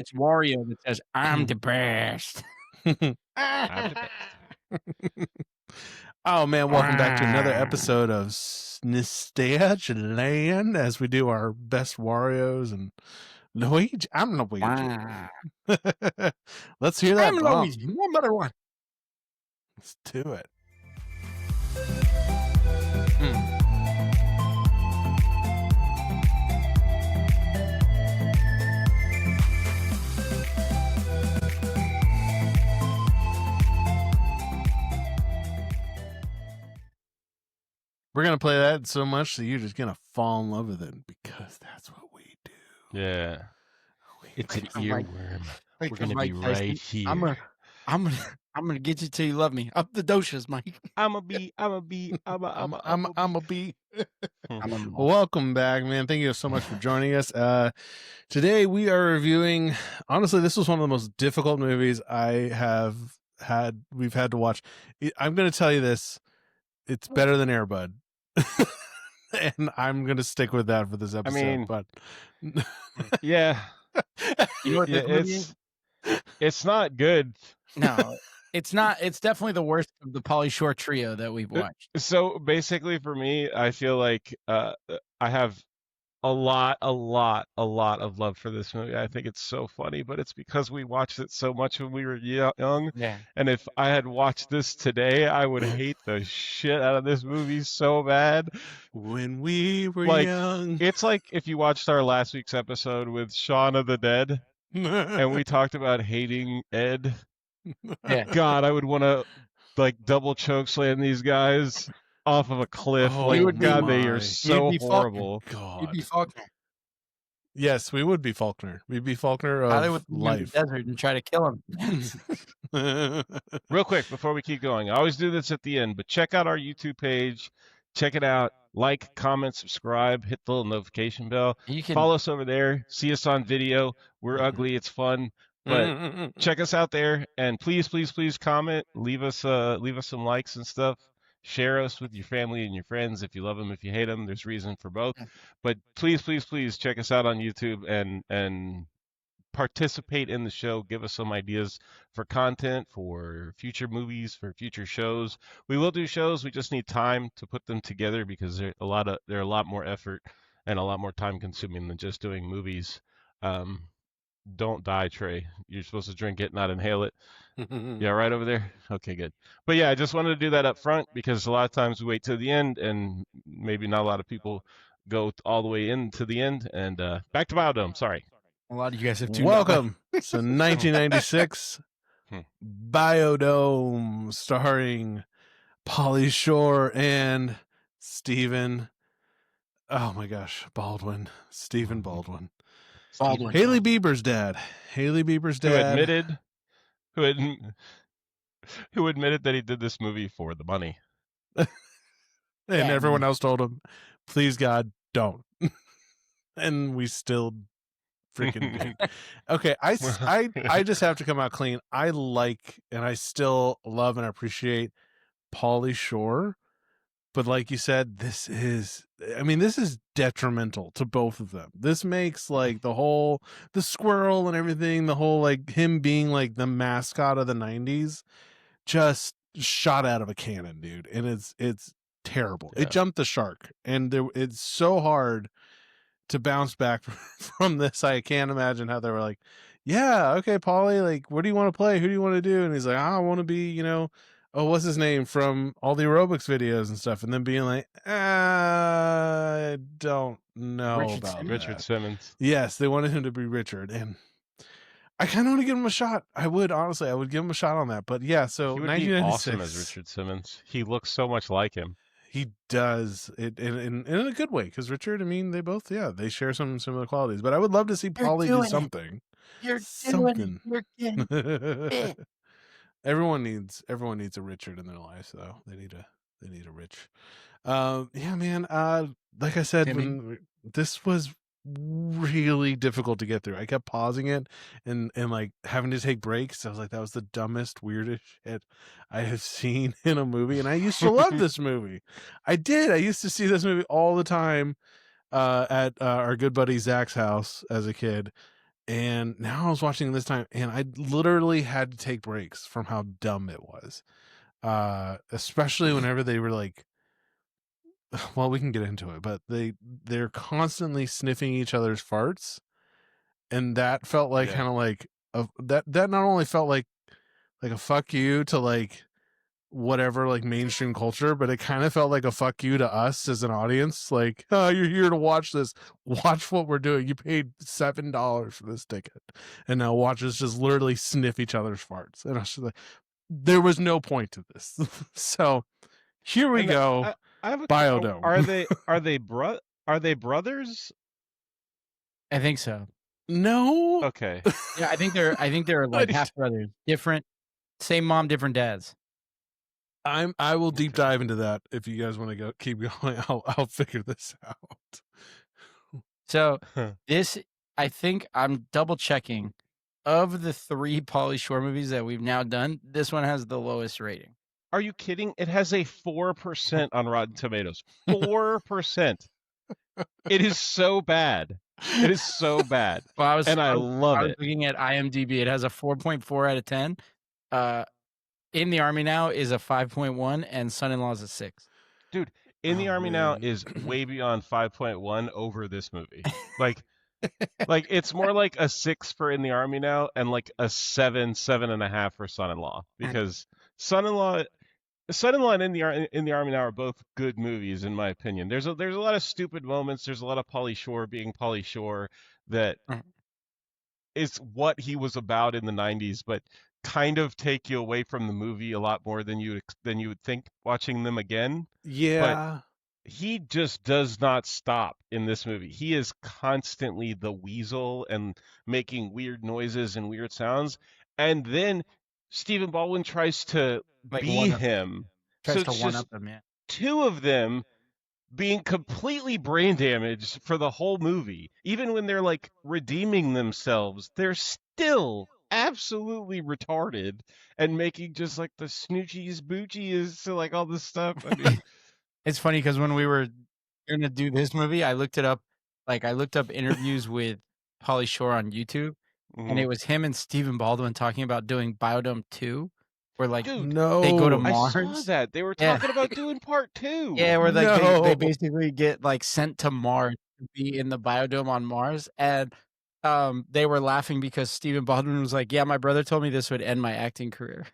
It's Wario that says, "I'm the best." I'm the best. Oh man, welcome back to another episode of Nostalgia Land as we do our best Wario's and Luigi. I'm Luigi. Let's hear that. I'm Luigi. 1 Let's do it. We're going to play that so much that you're just going to fall in love with it because that's what we do. Yeah. It's an earworm. We're going to be right here. I'm gonna get you till you love me. Up the doshas, Mike. I'm a bee. Welcome back, man. Thank you so much for joining us. Today we are reviewing, honestly, this was one of the most difficult movies we've had to watch. I'm going to tell you this. It's better than Air Bud. And I'm going to stick with that for this episode. But yeah. You know what this movie is? It's not good. No, it's not. It's definitely the worst of the Pauly Shore trio that we've watched. So basically for me, I feel like I have a lot of love for this movie. I think it's so funny, but it's because we watched it so much when we were young. Yeah. And if I had watched this today, I would hate the shit out of this movie so bad. When we were young. It's like if you watched our last week's episode with Shaun of the Dead and we talked about hating Ed. Yeah. God, I would want to double choke slam these guys off of a cliff. Oh, God, they are so horrible. God. You'd be Faulkner. Yes, we would be Faulkner. We'd be Faulkner of I would life. In the desert and try to kill him. Real quick, before we keep going, I always do this at the end, but check out our YouTube page. Check it out. Like, comment, subscribe, hit the little notification bell. You can follow us over there. See us on video. We're ugly. It's fun. But check us out there, and please comment. Leave us some likes and stuff. Share us with your family and your friends if you love them, if you hate them. There's reason for both. But please check us out on YouTube and participate in the show. Give us some ideas for content, for future movies, for future shows. We will do shows. We just need time to put them together because they're a lot more effort and a lot more time consuming than just doing movies. Don't die, Trey. You're supposed to drink it, not inhale it. Yeah, right over there? Okay, good. But yeah, I just wanted to do that up front because a lot of times we wait till the end and maybe not a lot of people go all the way into the end. And back to BioDome, sorry. A lot of you guys have tuned Welcome to 1996 BioDome starring Pauly Shore and Stephen. Oh my gosh, Stephen Baldwin. Haley Bieber's dad. Who admitted that he did this movie for the money. And everyone else told him, please God, don't. And we still freaking did. Okay, I just have to come out clean. I like and I still love and appreciate Pauly Shore. But like you said, this is detrimental to both of them. This makes the squirrel and everything, the whole him being the mascot of the 90s just shot out of a cannon, dude. And it's terrible. Yeah. It jumped the shark. And it's so hard to bounce back from this. I can't imagine how they were like, yeah, okay, Pauly, what do you want to play? Who do you want to do? And he's like, I want to be, oh, what's his name from all the aerobics videos and stuff, and then being like, I don't know Richard Simmons. Yes, they wanted him to be Richard, and I kind of want to give him a shot. I would give him a shot on that. But yeah, so he would be awesome as Richard Simmons. He looks so much like him. He does it in a good way because Richard. They both they share some similar qualities. But I would love to see Pauly do something. Everyone needs a Richard in their life, though. They need a Rich. Yeah, man. Like I said, this was really difficult to get through. I kept pausing it and having to take breaks. I was like, that was the dumbest, weirdest shit I have seen in a movie. And I used to love this movie. I did. I used to see this movie all the time at our good buddy Zach's house as a kid. And now I was watching this time, and I literally had to take breaks from how dumb it was. Especially whenever they were like, well, we can get into it, but they're constantly sniffing each other's farts, and that felt like kind of like that not only felt like a fuck you to like whatever like mainstream culture, but it kind of felt like a fuck you to us as an audience. Like, oh, you're here to watch this. Watch what we're doing. You paid $7 for this ticket, and now watch us just literally sniff each other's farts. And I was just like, there was no point to this. So here we go. I have a BioDome. Are they brothers? I think so. No. Okay. Yeah, I think they're like half brothers, different, same mom, different dads. I will deep dive into that if you guys want to keep going. I'll figure this out. So this, I think I'm double checking. Of the 3 Pauly Shore movies that we've now done, this one has the lowest rating. Are you kidding? It has a 4% on Rotten Tomatoes. 4%. It is so bad. It is so bad. Well, I love was it. looking at IMDb. It has a 4.4 out of 10. In the Army Now is a 5.1, and Son-in-Law is a 6. Dude, In the Army Now is way beyond 5.1 over this movie. Like it's more like a 6 for In the Army Now and like a 7.5 for Son-in-Law, because Son-in-Law and In the Army Now are both good movies in my opinion. There's a lot of stupid moments. There's a lot of Pauly Shore being Pauly Shore that is what he was about in the 90s, but kind of take you away from the movie a lot more than you would think watching them again. Yeah. But he just does not stop in this movie. He is constantly the weasel and making weird noises and weird sounds. And then Stephen Baldwin tries to be him. Tries to one up him, yeah. 2 of them being completely brain damaged for the whole movie. Even when they're like redeeming themselves, they're still absolutely retarded and making just like the snoochies boochies to like all this stuff. I mean, it's funny because when we were going to do this movie, I looked it up. Like I looked up interviews with Pauly Shore on YouTube, and it was him and Stephen Baldwin talking about doing BioDome 2. Where like they go to Mars. I saw that they were talking about doing part 2. Yeah, where like they basically get like sent to Mars to be in the biodome on Mars, and they were laughing because Stephen Baldwin was like, "Yeah, my brother told me this would end my acting career,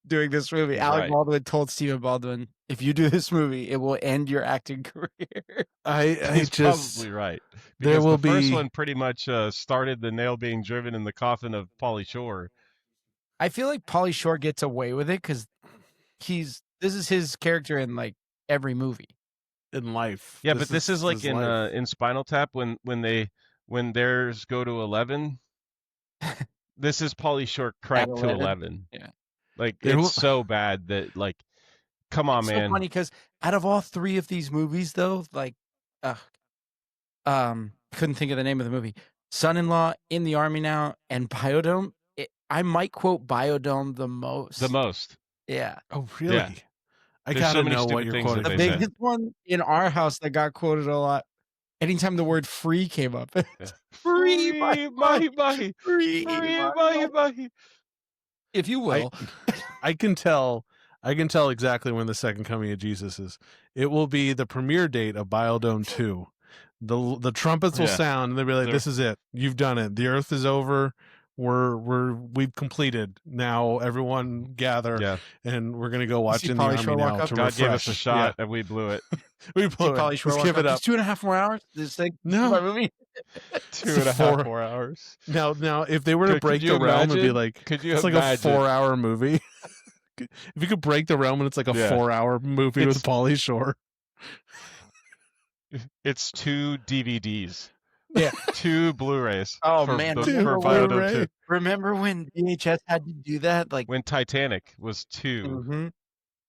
doing this movie." Alec Baldwin told Stephen Baldwin, "If you do this movie, it will end your acting career." He's probably right. Because the first one pretty much started the nail being driven in the coffin of Pauly Shore. I feel like Pauly Shore gets away with it because this is his character in like every movie in life. Yeah, but this is like in Spinal Tap when theirs go to 11. This is Pauly Shore cracked to 11. Yeah, like it's so bad that like, come on, man. So funny because out of all 3 of these movies, though, like, couldn't think of the name of the movie. Son-in-Law, In the Army Now, and BioDome. I might quote BioDome the most. The most. Yeah. Oh, really? Yeah. I gotta know what you're quoting. The biggest one in our house that got quoted a lot. Anytime the word "free" came up. Free, Mahi Mahi. Free, Mahi Mahi. If you will. I can tell exactly when the second coming of Jesus is. It will be the premiere date of BioDome 2. The trumpets will sound and they'll be like, "This is it. You've done it. The earth is over. We've completed. Now everyone gather and we're gonna go watch In the Army Now to God refresh." gave us a shot and we blew it. We blew it. Let's give it up. 2.5 more hours. This thing. No. My movie. 2.5 more hours. Now, if they were to break the realm and be like, it's like a 4-hour movie. If you could break the realm and it's like a 4-hour movie with Pauly Shore. It's 2 DVDs. Yeah, 2 Blu-rays. Oh man, for BioDome 2. Remember when VHS had to do that? Like when Titanic was 2. Mm-hmm.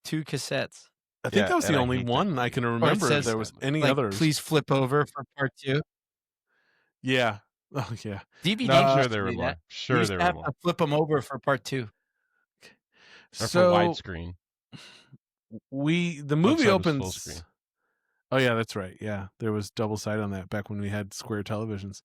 2 cassettes. I think that was the only one I can remember. If there was any others. Please flip over for part 2. Yeah. Oh yeah. DVD. No, I'm sure there were more. Sure, there were more. To flip them over for part 2. Or for widescreen. The movie opens. Oh yeah, that's right. Yeah, there was double sided on that back when we had square televisions.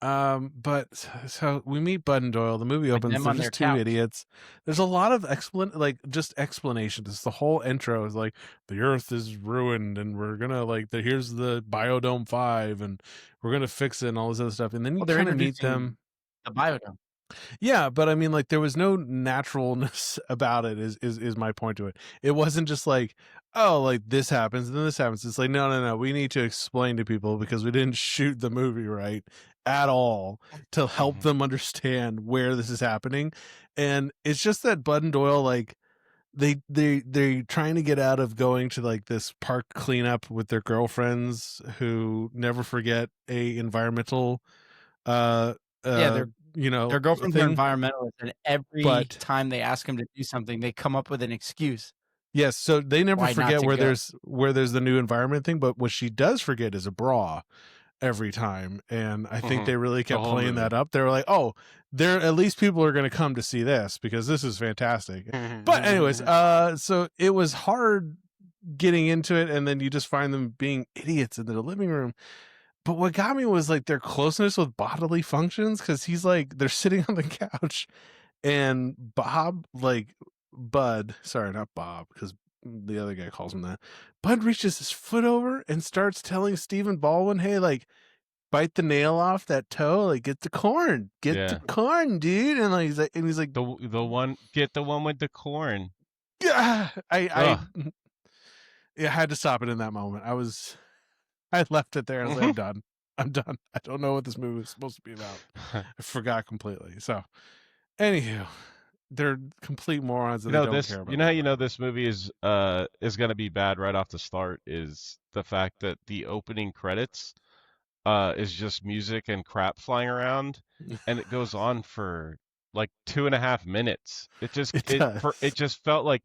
But so we meet Bud and Doyle. The movie With opens. them They're on their just two couch. idiots. There's a lot of explanations. The whole intro is like the Earth is ruined, and we're gonna here's the BioDome 5, and we're gonna fix it, and all this other stuff. And then you Well, they're kind of meet introducing them. the BioDome. Yeah, but I mean, there was no naturalness about it. Is my point to it? It wasn't just like, oh, this happens and then this happens. It's like, no. We need to explain to people because we didn't shoot the movie right at all to help them understand where this is happening. And it's just that Bud and Doyle, they're trying to get out of going to this park cleanup with their girlfriends who never forget a environmental uh Yeah, uh their girlfriends are thing. environmentalists, and every But time they ask them to do something, they come up with an excuse yes, so they never why not forget to where go. there's the new environment thing, but what she does forget is a bra every time. And I think they really The kept whole playing movie. that up. They were like, oh, there at least people are going to come to see this because this is fantastic. But anyways, so it was hard getting into it, and then you just find them being idiots in the living room. But what got me was their closeness with bodily functions, because they're sitting on the couch, and Bud, sorry, not Bob, because the other guy calls him that. Bud reaches his foot over and starts telling Stephen Baldwin, hey, bite the nail off that toe, get the corn, Yeah. dude. And he's like, The one, get the one with the corn. yeah, I Ugh. had to stop it in that moment. I left it there. I was like, I'm done. I don't know what this movie was supposed to be about. I forgot completely. So, anywho, they're complete morons and they don't care about. You know how you know this movie is gonna be bad right off the start is the fact that the opening credits is just music and crap flying around, and it goes on for like 2.5 minutes. It just felt like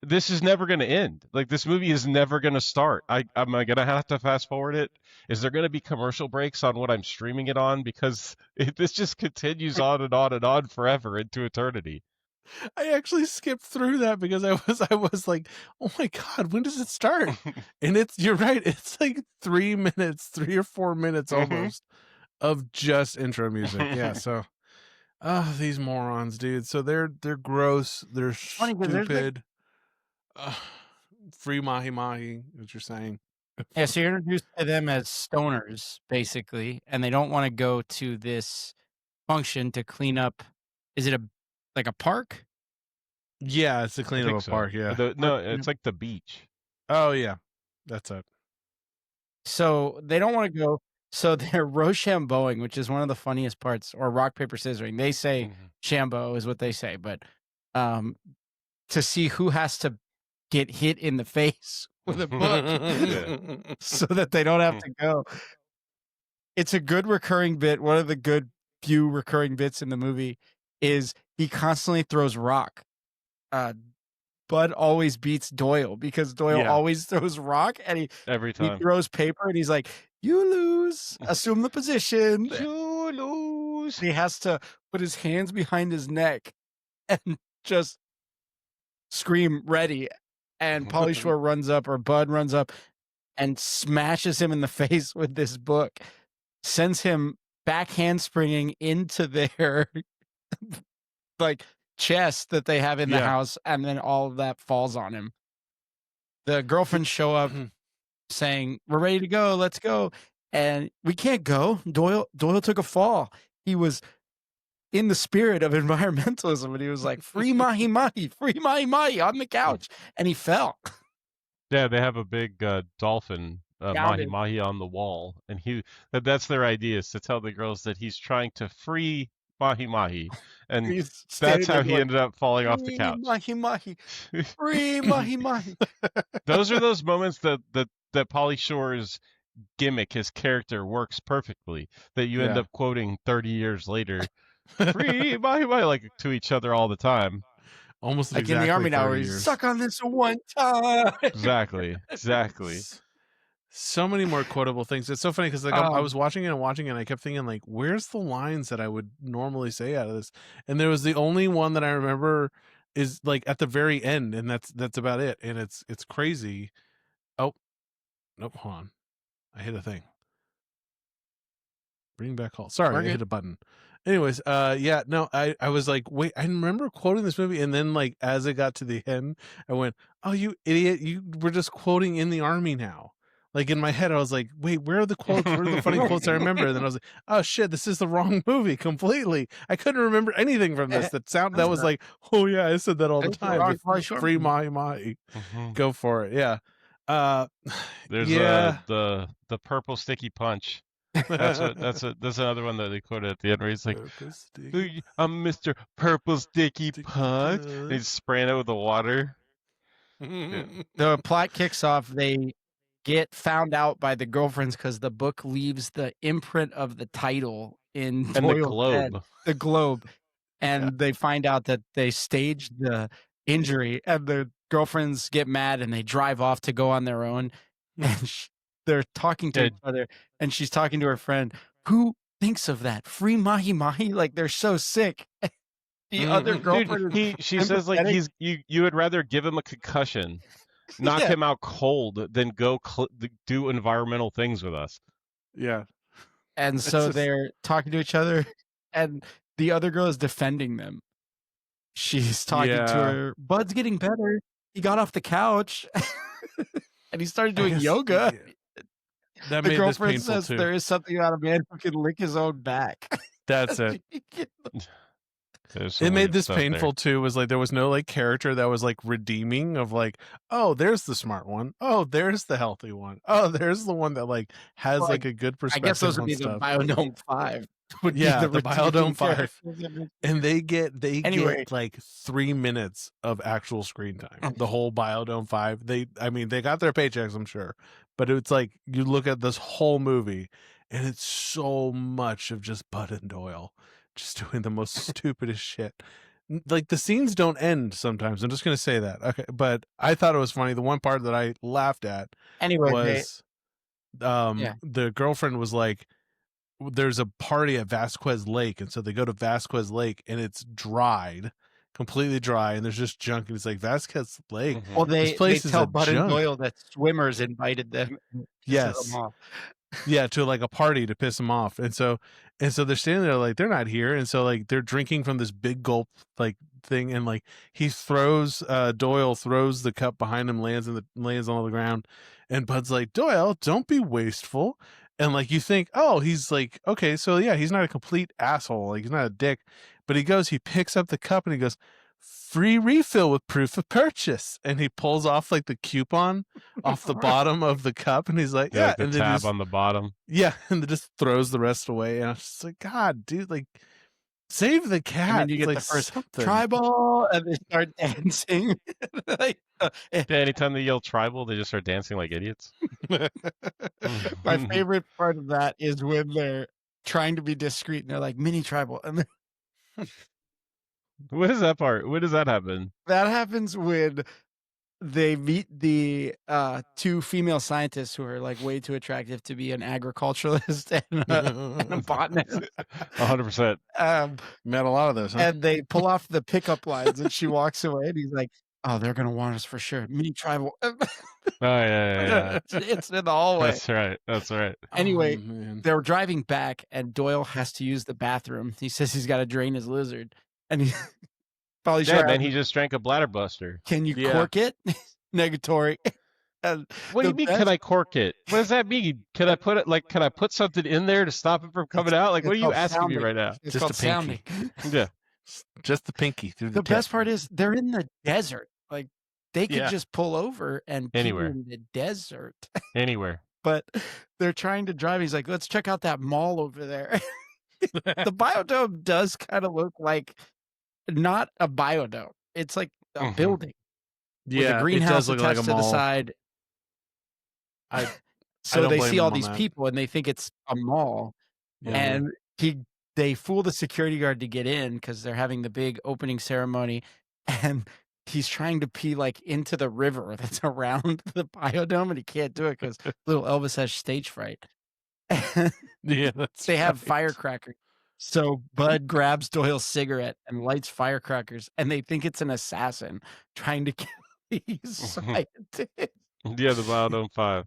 this is never going to end. Like this movie is never going to start. Am I going to have to fast forward it? Is there going to be commercial breaks on what I'm streaming it on? Because this just continues on and on and on forever into eternity. I actually skipped through that because I was like, oh my God, when does it start? And you're right. It's like 3 minutes, 3 or 4 minutes almost of just intro music. Yeah. So, these morons, dude. So they're gross. They're stupid. Free Mahi Mahi, what you're saying. Yeah, so you're introduced to them as stoners, basically, and they don't want to go to this function to clean up. Is it a park? Yeah, it's a clean up a park. Yeah. No, it's like the beach. Oh yeah, that's it. So they don't want to go. So they're Rochambeauing, which is one of the funniest parts, or rock paper scissoring. They say Shambo is what they say, but to see who has to get hit in the face with a book so that they don't have to go. It's a good recurring bit. One of the good few recurring bits in the movie is he constantly throws rock. Bud always beats Doyle because Doyle always throws rock, and every time he throws paper, and he's like, "You lose. Assume the position. You lose." And he has to put his hands behind his neck and just scream, "Ready!" And Pauly Shore runs up, or Bud runs up, and smashes him in the face with this book, sends him back handspringing into their chest that they have in the house, and then all of that falls on him. The girlfriends show up saying, "We're ready to go, let's go." And we can't go. Doyle took a fall. He was in the spirit of environmentalism, and he was like, "Free Mahi Mahi, free Mahi Mahi" on the couch, and he fell. Yeah, they have a big dolphin, Mahi Mahi, on the wall, and that's their idea, is to tell the girls that he's trying to free Mahi Mahi, and that's how he ended up falling off the couch. Mahi Mahi, free Mahi Mahi. Those are those moments that Pauly Shore's gimmick, his character, works perfectly. That you end up quoting 30 years later, "Free Mahi Mahi," to each other all the time. Almost like exactly in the Army now, where he's suck on this one time. Exactly. So many more quotable things. It's so funny because I was watching it, and I kept thinking where's the lines that I would normally say out of this? And there was the only one that I remember is at the very end, and that's about it. And it's crazy. Oh, nope, hold on, I hit a thing. Bring back Hall. Sorry, We're I hit good. a button. Anyways, yeah, no, I was like, wait, I remember quoting this movie, and then like as it got to the end, I went, oh, you idiot, you were just quoting In the Army now. Like in my head, I was like, wait, where are the quotes? Where are the funny quotes I remember? And then I was like, oh shit, this is the wrong movie completely. I couldn't remember anything from this. That was like, oh yeah, I said that all the It's the time. wrong Pauly Shore Free movie. Mahi Mahi. Go for it. Yeah. There's yeah. the purple sticky punch. That's another one that they quoted at the end where he's like, I'm Mr. Purple Sticky Punch. And he's spraying it with the water. Yeah. The plot kicks off. They get found out by the girlfriends because the book leaves the imprint of the title in And the Doyle's globe. head, the globe, and they find out that they staged the injury, and the girlfriends get mad and they drive off to go on their own, and they're talking to each other, and she's talking to her friend, who thinks of that free mahi mahi, like they're so sick. The other girlfriend, dude, she says like you would rather give him a concussion, knock him out cold, than go do environmental things with us. Yeah. And so they're talking to each other, and the other girl is defending them. She's talking to her. Bud's getting better. He got off the couch, and he started doing yoga. That the made this girlfriend painful says too. there is something about a man who can lick his own back. That's it. It made this painful too. Was like there was no like character that was like redeeming of like, oh, there's the smart one. Oh, there's the healthy one. Oh, there's the one that like has like a good perspective. I guess those would be stuff. the BioDome 5. Yeah, the BioDome 5. And they get anyway. get like 3 minutes of actual screen time. The whole BioDome 5. They got their paychecks, I'm sure. But it's like you look at this whole movie and it's so much of just Bud and Doyle just doing the most stupidest shit. Like the scenes don't end sometimes. I'm just gonna say that. Okay, but I thought it was funny. The one part that I laughed at was the girlfriend was like, there's a party at Vasquez Lake, and so they go to Vasquez Lake and it's dried, completely dry, and there's just junk, and it's like Vasquez Lake. Well, they tell Bud and Doyle that swimmers invited them. Yes. Yeah, to like a party to piss them off. And so they're standing there like they're not here. And so like they're drinking from this big gulp like thing, and like he throws Doyle throws the cup behind him, lands on the ground, and Bud's like, Doyle, don't be wasteful. And like you think, oh, he's like, okay, so yeah, he's not a complete asshole, like he's not a dick. But he picks up the cup and he goes, free refill with proof of purchase, and he pulls off like the coupon off the bottom of the cup, and he's like, like the tab on the bottom, and then just throws the rest away. And I was just like, God, dude, like save the cat. And then you get like the first tribal, and they start dancing. Anytime they yell tribal, they just start dancing like idiots. My favorite part of that is when they're trying to be discreet and they're like mini tribal, and what is that part? When does that happen? That happens when they meet the 2 female scientists who are like way too attractive to be an agriculturalist and a botanist. 100%. Met a lot of those, huh? And they pull off the pickup lines, and she walks away, and he's like, "Oh, they're gonna want us for sure." Mini tribal. Oh yeah. It's in the hallway. That's right. Anyway, they're driving back, and Doyle has to use the bathroom. He says he's got to drain his lizard, and he Pauly Shore. Man, he just drank a bladder buster. Can you cork it? Negatory. What do you mean? Can I cork it? What does that mean? Can I put it like? Can I put something in there to stop it from coming out? Like, what are you asking me right now? It's just a pinky. Yeah, just the pinky through the. The best part is they're in the desert. Like they could just pull over and anywhere in the desert. Anywhere. But they're trying to drive. He's like, let's check out that mall over there. The BioDome does kind of look like not a BioDome. It's like a building. Yeah, with a greenhouse it does look attached like a to mall. the side. So they see all these people and they think it's a mall. Yeah. And they fool the security guard to get in because they're having the big opening ceremony, and he's trying to pee like into the river that's around the BioDome, and he can't do it because little Elvis has stage fright. Yeah, that's they have firecrackers. So Bud grabs Doyle's cigarette and lights firecrackers, and they think it's an assassin trying to kill these scientists. Yeah, the BioDome 5.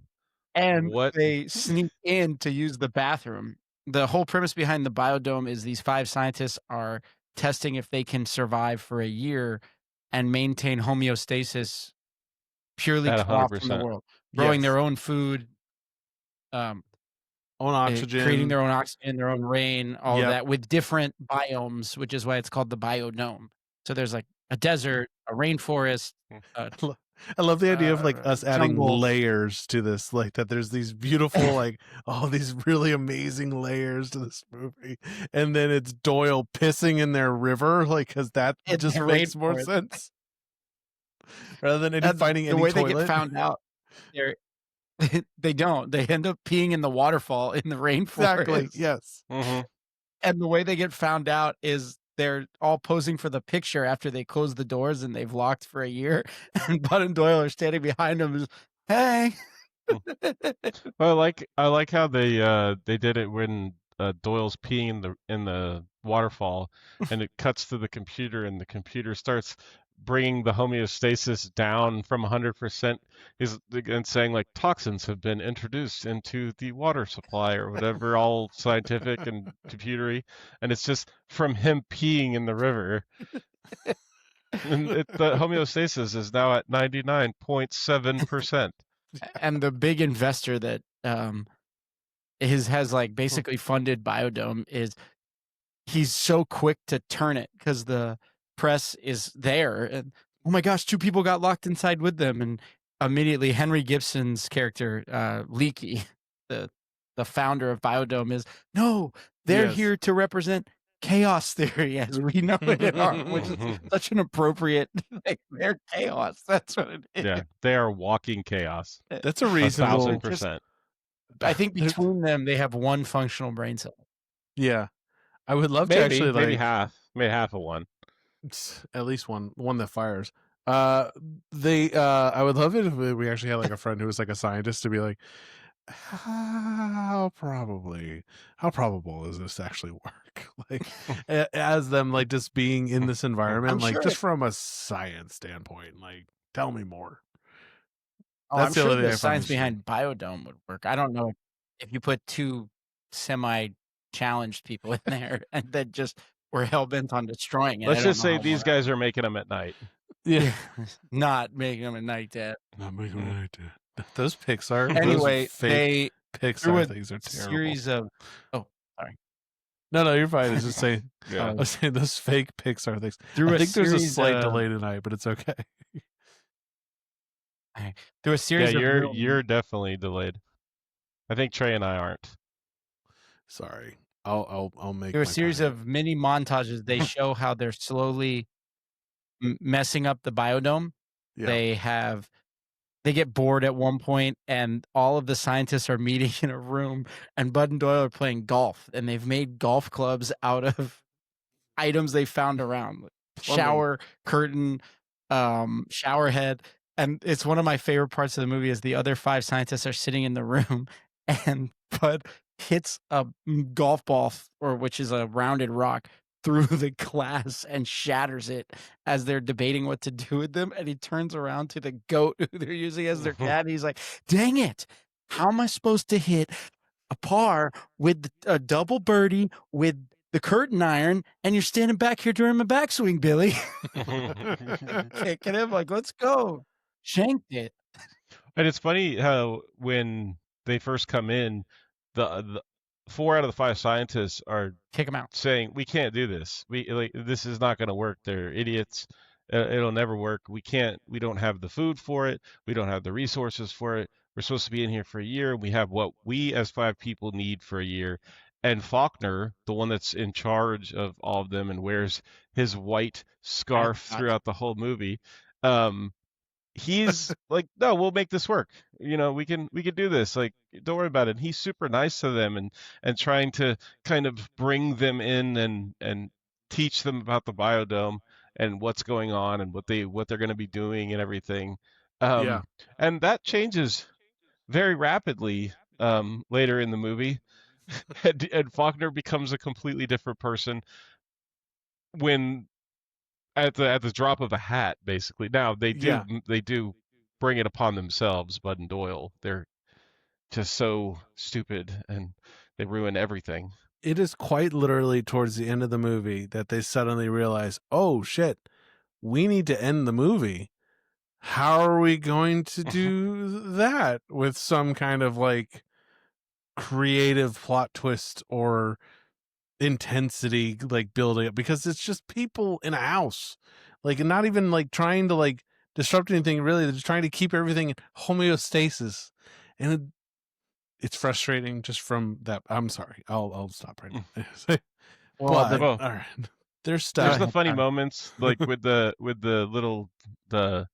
And they sneak in to use the bathroom, the whole premise behind the BioDome is these 5 scientists are testing if they can survive for a year and maintain homeostasis purely At cut off from the 100%. world, growing Yes. their own food, um, Own creating oxygen. their own oxygen, their own rain, all of Yep. that with different biomes, which is why it's called the BioDome. So there's like a desert, a rainforest, a I love the idea of like us adding jungle. layers to this, like that there's these beautiful, like, oh, these really amazing layers to this movie. And then it's Doyle pissing in their river, like, because that In just the makes more rainforest. sense. Rather than And finding the any way they toilet. get found out, they're they don't. They end up peeing in the waterfall in the rainforest. Exactly. Yes. Mhm. And the way they get found out is they're all posing for the picture after they close the doors and they've locked for a year, and Bud and Doyle are standing behind them. Just, hey. Well, I like how they did it when Doyle's peeing in the waterfall, and it cuts to the computer, and the computer starts bringing the homeostasis down from 100%. And saying like toxins have been introduced into the water supply or whatever, all scientific and computery, and it's just from him peeing in the river. And the homeostasis is now at 99.7%. And the big investor that has like basically funded BioDome is he's so quick to turn it because the press is there and oh my gosh, 2 people got locked inside with them, and immediately Henry Gibson's character Leakey, the founder of BioDome, is no, they're Yes. here to represent chaos theory as we know it, which is such an appropriate like, they're chaos. That's what it is. Yeah, they are walking chaos. That's a reasonable. 1,000%. I think between them they have one functional brain cell. Yeah. I would love to Maybe, actually maybe like half of one. at least one that fires. I would love it if we actually had like a friend who was like a scientist to be like, how probable is this actually work? Like as them like just being in this environment, I'm like sure just from a science standpoint, like tell me more. Oh, That's I'm the sure other thing the I find science interesting. behind BioDome would work. I don't know if you put 2 semi-challenged people in there and then just were hell-bent on destroying it. I Let's don't just know say how these well guys are making them at night. Yeah. not making them a night dead. Not making an idea. Those Pixar, Anyway, those fake they through Pixar a things are terrible. series of oh, sorry. No, you're fine. It's just saying. Yeah. I was saying those fake Pixar things. Through I a think there's a series slight of delay tonight, but it's okay. through a Yeah, series of you're definitely delayed. I think Trey and I aren't. Sorry. I'll make through a my series time. of mini montages, they show how they're slowly messing up the BioDome. Yeah. They get bored at one point, and all of the scientists are meeting in a room, and Bud and Doyle are playing golf, and they've made golf clubs out of items they found around, like Plumbing. shower curtain, shower head. And it's one of my favorite parts of the movie is the other 5 scientists are sitting in the room, and Bud hits a golf ball, or which is a rounded rock, through the glass and shatters it as they're debating what to do with them. And he turns around to the goat who they're using as their cat. And he's like, dang it. How am I supposed to hit a par with a double birdie with the curtain iron? And you're standing back here during my backswing, Billy. Kicking him like, let's go. Shanked it. And it's funny how when they first come in, the 4 out of the 5 scientists are Kick him out. saying we can't do this. This is not going to work. They're idiots. It'll never work. We can't. We don't have the food for it. We don't have the resources for it. We're supposed to be in here for a year. We have what we as 5 people need for a year. And Faulkner, the one that's in charge of all of them and wears his white scarf throughout the whole movie, he's like, no, we'll make this work. We can do this. Like, don't worry about it. And he's super nice to them and trying to kind of bring them in and teach them about the BioDome and what's going on and what they're going to be doing and everything. Yeah. And that changes very rapidly later in the movie. and Faulkner becomes a completely different person when at the drop of a hat, basically. Now they do bring it upon themselves, Bud and Doyle. They're just so stupid and they ruin everything. It is quite literally towards the end of the movie that they suddenly realize, oh shit, we need to end the movie. How are we going to do that with some kind of like creative plot twist or intensity like building up? Because it's just people in a house, like, and not even like trying to like disrupt anything. Really, they're just trying to keep everything in homeostasis, and it's frustrating just from that. I'm sorry, I'll stop right now. Well, But Well, all right, there's there's stuff. the funny moments like with the little the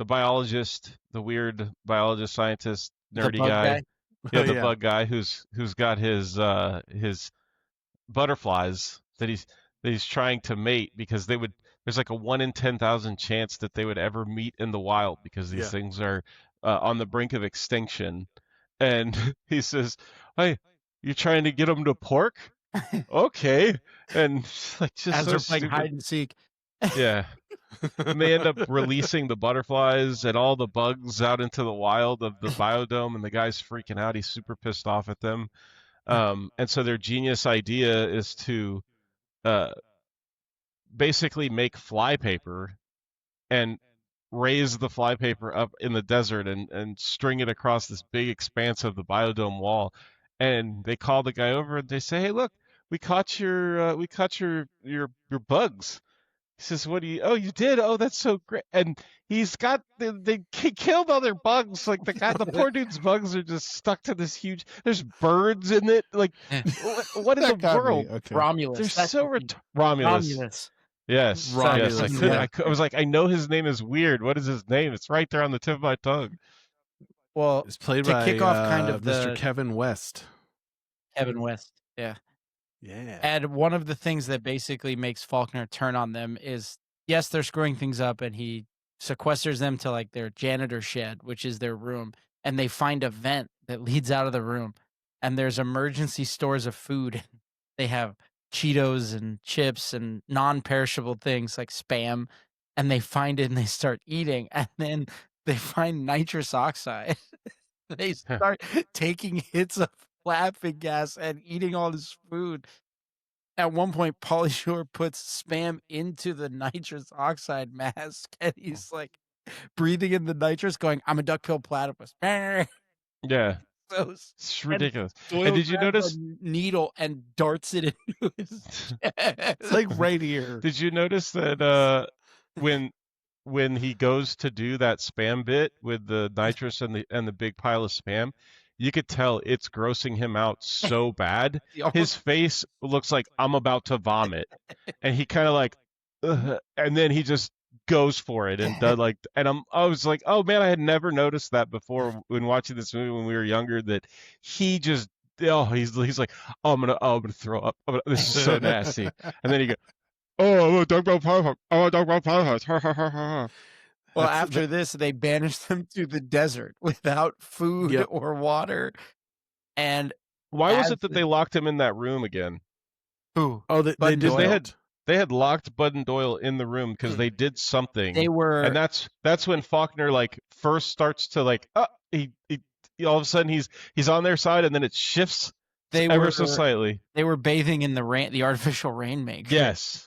biologist, the weird biologist scientist the nerdy bug guy. guy. Yeah, the bug guy who's got his butterflies that he's trying to mate because there's like a 1 in 10,000 chance that they would ever meet in the wild because these things are on the brink of extinction. And he says, "Hey, you trying to get them to pork?" Okay. And like just As so they're playing stupid. hide and seek. Yeah. And they end up releasing the butterflies and all the bugs out into the wild of the biodome, and the guy's freaking out. He's super pissed off at them. And so their genius idea is to basically make flypaper and raise the flypaper up in the desert and string it across this big expanse of the biodome wall. And they call the guy over and they say, "Hey, look, we caught your bugs." He says, "What do you? Oh, you did? Oh, that's so great!" And he's got he killed all their bugs. Like the poor dude's bugs are just stuck to this huge. There's birds in it. Like what in the world? Okay. Romulus. They're That's so Romulus. Romulus. Yes, Romulus, yes. yeah. I was like, I know his name is weird. What is his name? It's right there on the tip of my tongue. Well, It's played to by kick off kind of Mr. the Kevin West. Kevin West. Yeah. Yeah. And one of the things that basically makes Faulkner turn on them is, yes, they're screwing things up, and he sequesters them to like their janitor shed, which is their room, and they find a vent that leads out of the room, and there's emergency stores of food. They have Cheetos and chips and non-perishable things like Spam, and they find it and they start eating, and then they find nitrous oxide. They start taking hits of laughing gas and eating all this food. At one point, Pauly Shore puts Spam into the nitrous oxide mask, and he's like breathing in the nitrous, going, "I'm a duck-billed platypus." Yeah, So it's ridiculous. Doyle And did you grabs notice? a needle and darts it into his chest. It's like right here. Did you notice that when he goes to do that Spam bit with the nitrous and the big pile of Spam, you could tell it's grossing him out so bad. His face looks like I'm about to vomit, and he kind of like, "Ugh," and then he just goes for it and does like, and I was like, oh man, I had never noticed that before when watching this movie when we were younger, that he just, oh, he's like, oh, I'm gonna throw up. This is so nasty. And then he goes, "Oh, I'm a dog-billed platypus. Oh, a dog-billed platypus." Well, after this, they banish them to the desert without food or water. And why was it that they locked him in that room again? Who? Oh, they did. They had locked Bud and Doyle in the room because they did something. They were, and that's when Faulkner like first starts to like, he all of a sudden he's on their side, and then it shifts ever so slightly. They were bathing in the artificial rainmaker. Yes.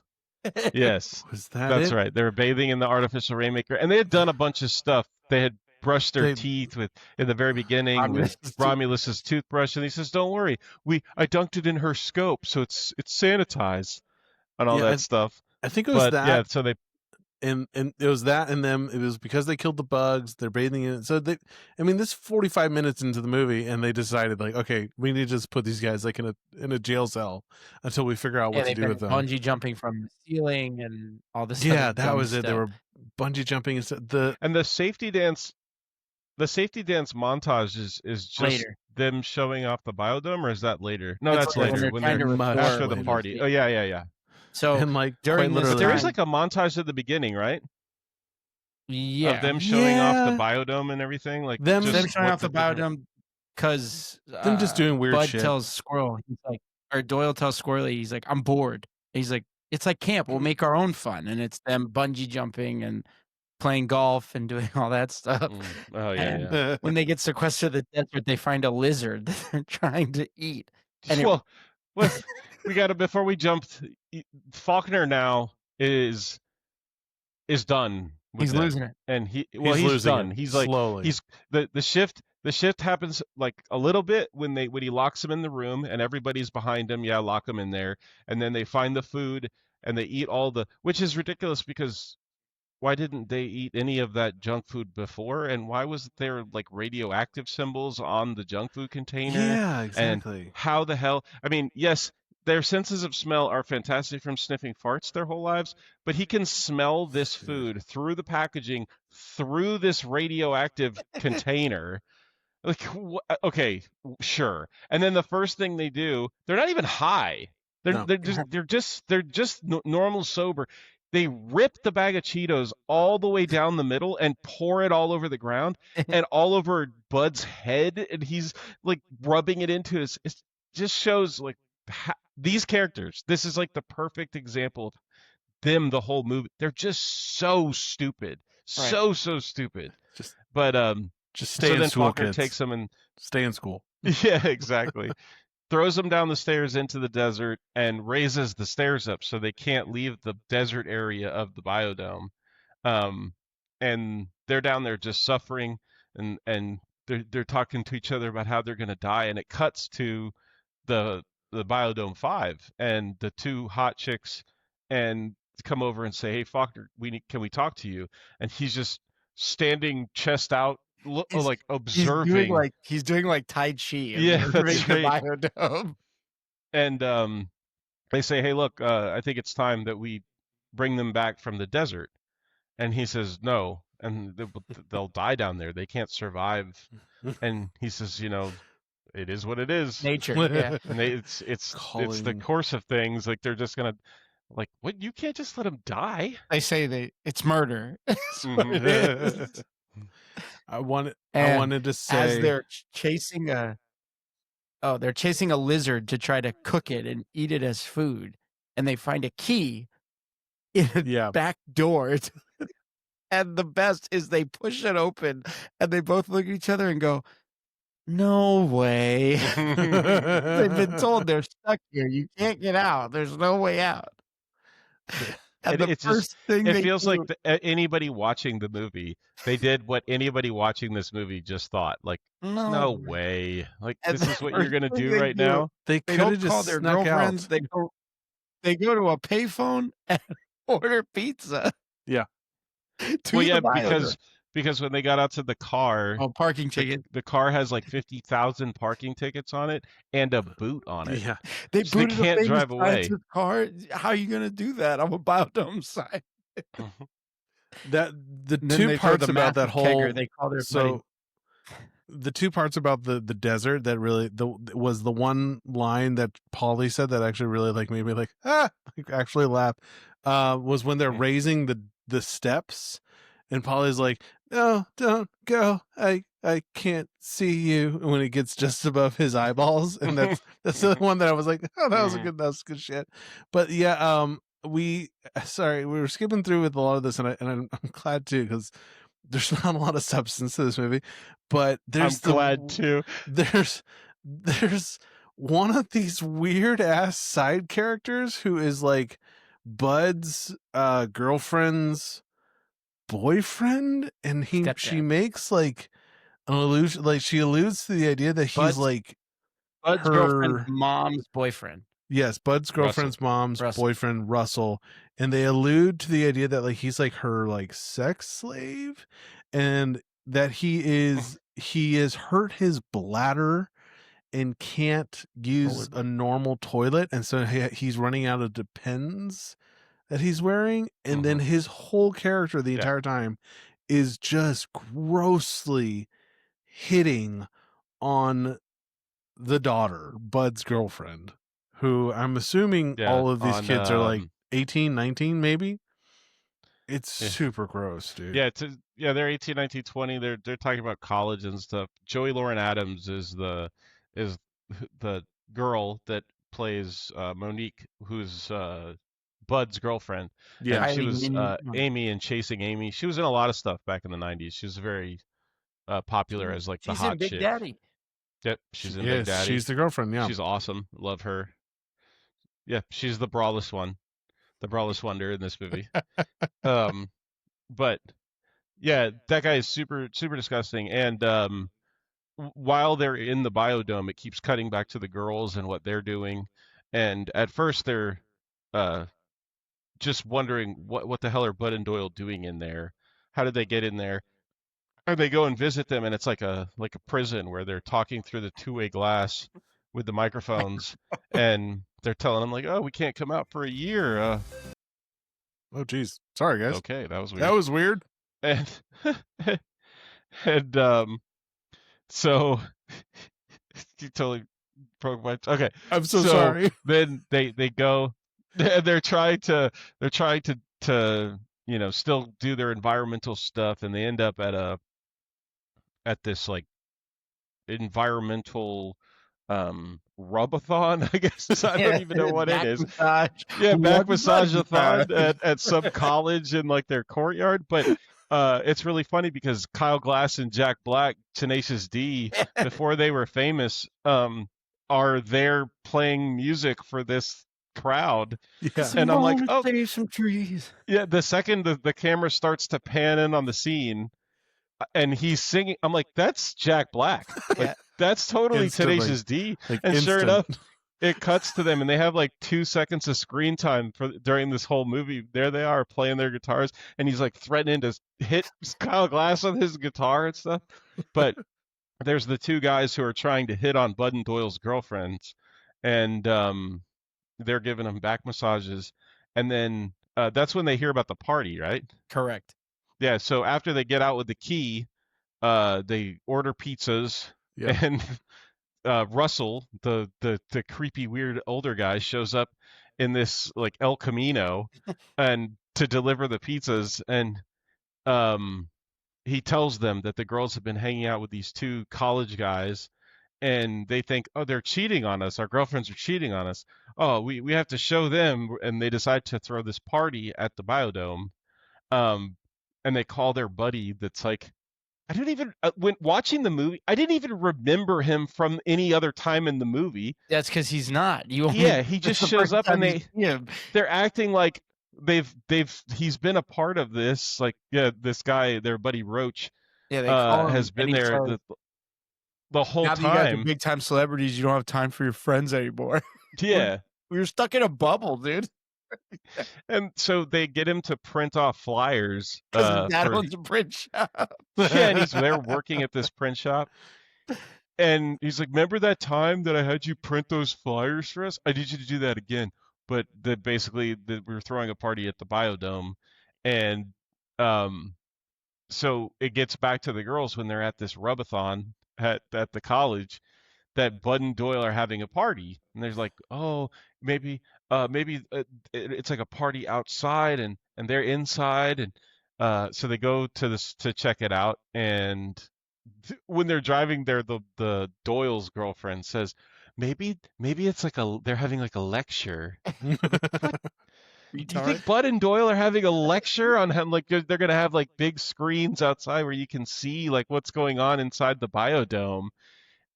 Yes. Was that That's it? right. They were bathing in the artificial rainmaker, and they had done a bunch of stuff. They had brushed their teeth in the very beginning with Romulus's toothbrush, and he says, "Don't worry, I dunked it in her scope, so it's sanitized," and all that stuff. I think it was that. Yeah, so they and it was that, and them. It was because they killed the bugs. They're bathing in it. So this 45 minutes into the movie, and they decided like, okay, we need to just put these guys like in a jail cell until we figure out what to do with them. Bungee jumping from the ceiling and all this. Yeah, that was it. They were bungee jumping and the safety dance. The safety dance montage is just later. Them showing off the biodome, or is that later? No, that's later. When they're after the party. Oh yeah. So and like during this, but there is like a montage at the beginning, right? Yeah, of them showing off the biodome and everything, like them showing off the biodome, because them just doing weird Bud shit. tells Squirrel, he's like, or Doyle tells Squirrely, he's like, "I'm bored." He's like, "It's like camp. We'll make our own fun," and it's them bungee jumping and playing golf and doing all that stuff. Oh yeah. When they get sequestered to the desert, they find a lizard that they're trying to eat. And it, Well, we got to before we jumped. Faulkner now is done with he's them, losing it. and He's he's losing done. it He's like slowly. he's the shift happens like a little bit when he locks them in the room and everybody's behind him. Yeah, lock them in there, and then they find the food and they eat all the, which is ridiculous because why didn't they eat any of that junk food before? And why was there like radioactive symbols on the junk food container? Yeah, And exactly. how the hell? I mean, yes, their senses of smell are fantastic from sniffing farts their whole lives, but he can smell this food through the packaging, through this radioactive container. Like, okay, sure. And then the first thing they do, they're not even high. No. They're just normal sober. They rip the bag of Cheetos all the way down the middle and pour it all over the ground and all over Bud's head, and he's like rubbing it into his. It just shows like these characters. This is like the perfect example of them. The whole movie. They're just so stupid, so stupid. But just stay so in then school, Faulkner kids. takes them and Stay in school. yeah, exactly. Throws them down the stairs into the desert and raises the stairs up so they can't leave the desert area of the biodome. And they're down there just suffering, and they're talking to each other about how they're going to die. And it cuts to the biodome 5, and the two hot chicks and come over and say, "Hey, Faulkner, can we talk to you?" And he's just standing chest out, like observing. He's doing like Tai Chi. Yeah, that's right. The biodome. And they say, "Hey, look, I think it's time that we bring them back from the desert." And he says, "No, and they'll die down there. They can't survive." And he says, "It is what it is. Nature." Yeah. And it's the course of things. Like they're just gonna, like, what? You can't just let them die. They say it's murder. It's what it is. I wanted to say, as they're chasing they're chasing a lizard to try to cook it and eat it as food, and they find a key in a back door. And the best is they push it open, and they both look at each other and go, "No way!" They've been told they're stuck here. You can't get out. There's no way out. And the first thing it feels like anybody watching the movie, they did what anybody watching this movie just thought. Like, no way. Like, this is what you're gonna do right now. They don't call their girlfriends. They go to a payphone and order pizza. Yeah. Well, yeah, because when they got out to the car, parking ticket. The car has like 50,000 parking tickets on it and a boot on it. Yeah, they can't drive away. Car. How are you gonna do that on a biodome site? The two parts about that whole they call their the two parts about the desert that really was the one line that Pauly said that actually really like made me like actually laugh was when they're raising the steps, and Polly's like, "No, don't go. I can't see you," when it gets just above his eyeballs, and that's the one that I was like, "Oh, that was good shit." But yeah, we were skipping through with a lot of this, and I'm glad too, because there's not a lot of substance to this movie, but I'm glad too. There's one of these weird ass side characters who is like Bud's girlfriend's boyfriend, and she makes like an allusion, like she alludes to the idea that he's like Bud's girlfriend's mom's boyfriend. Yes, Bud's girlfriend's mom's boyfriend, Russell, and they allude to the idea that like he's like her like sex slave, and that he has hurt his bladder and can't use a normal toilet, and so he's running out of Depends that he's wearing, and then his whole character the entire time is just grossly hitting on the daughter, Bud's girlfriend, who I'm assuming all of these kids are like 18, 19 maybe. It's super gross, dude. Yeah, they're 18, 19, 20. They're talking about college and stuff. Joey Lauren Adams is the girl that plays Monique, who's Bud's girlfriend. Yeah, and she was Amy in Chasing Amy. She was in a lot of stuff back in the 90s. She was very popular as like the hot Big chick. Daddy. Yep, she's in Big Daddy. She's the girlfriend. Yeah, She's awesome. Love her. Yeah, she's the braless one, the braless wonder in this movie. But yeah, that guy is super super disgusting. And while they're in the biodome, it keeps cutting back to the girls and what they're doing. And at first, they're uh, just wondering what the hell are Bud and Doyle doing in there? How did they get in there? And they go and visit them, and it's like a prison where they're talking through the two-way glass with the microphones, and they're telling them like, "Oh, we can't come out for a year." Oh, geez. Sorry, guys. Okay, that was weird. That was weird. And and so you totally broke my. Okay, I'm so sorry. Then they go. They're trying to still do their environmental stuff, and they end up at this like environmental rubathon, I guess. I don't even know what it is. Massage. Yeah, back massage-a-thon at some college in like their courtyard. But it's really funny because Kyle Glass and Jack Black, Tenacious D, before they were famous, are there playing music for this crowd. Yeah. And I'm like, oh, save some trees. Yeah, the second the camera starts to pan in on the scene and he's singing, I'm like, that's Jack Black. Like, that's totally Instantly. Tenacious D. Like, and instant. sure enough, it cuts to them and they have like 2 seconds of screen time during this whole movie. There they are playing their guitars and he's like threatening to hit Kyle Glass on his guitar and stuff. But there's the two guys who are trying to hit on Bud and Doyle's girlfriends, and they're giving them back massages. And then that's when they hear about the party, right? Correct. Yeah, so after they get out with the key, they order pizzas, and Russell, the creepy, weird older guy, shows up in this like El Camino, and to deliver the pizzas, and he tells them that the girls have been hanging out with these two college guys, and they think, oh, they're cheating on us. Our girlfriends are cheating on us. Oh, we have to show them, and they decide to throw this party at the biodome. And they call their buddy that's like, I don't even, when watching the movie, I didn't even remember him from any other time in the movie. That's because he's not. He just shows up and they're acting like he's been a part of this. Like, yeah, this guy, their buddy Roach, they call him, has been there the whole time. Now that you guys are big time celebrities, you don't have time for your friends anymore. Yeah. We were stuck in a bubble, dude. And so they get him to print off flyers. Because dad owns a print shop. Yeah, and he's there working at this print shop. And he's like, remember that time that I had you print those flyers for us? I need you to do that again. But basically, we were throwing a party at the biodome. And so it gets back to the girls when they're at this rubathon at the college, that Bud and Doyle are having a party, and there's like, oh, maybe it's like a party outside, and they're inside, and so they go to check it out, and when they're driving there, the Doyle's girlfriend says, maybe it's like they're having like a lecture. Do you think Bud and Doyle are having a lecture on how, like, they're gonna have like big screens outside where you can see like what's going on inside the biodome?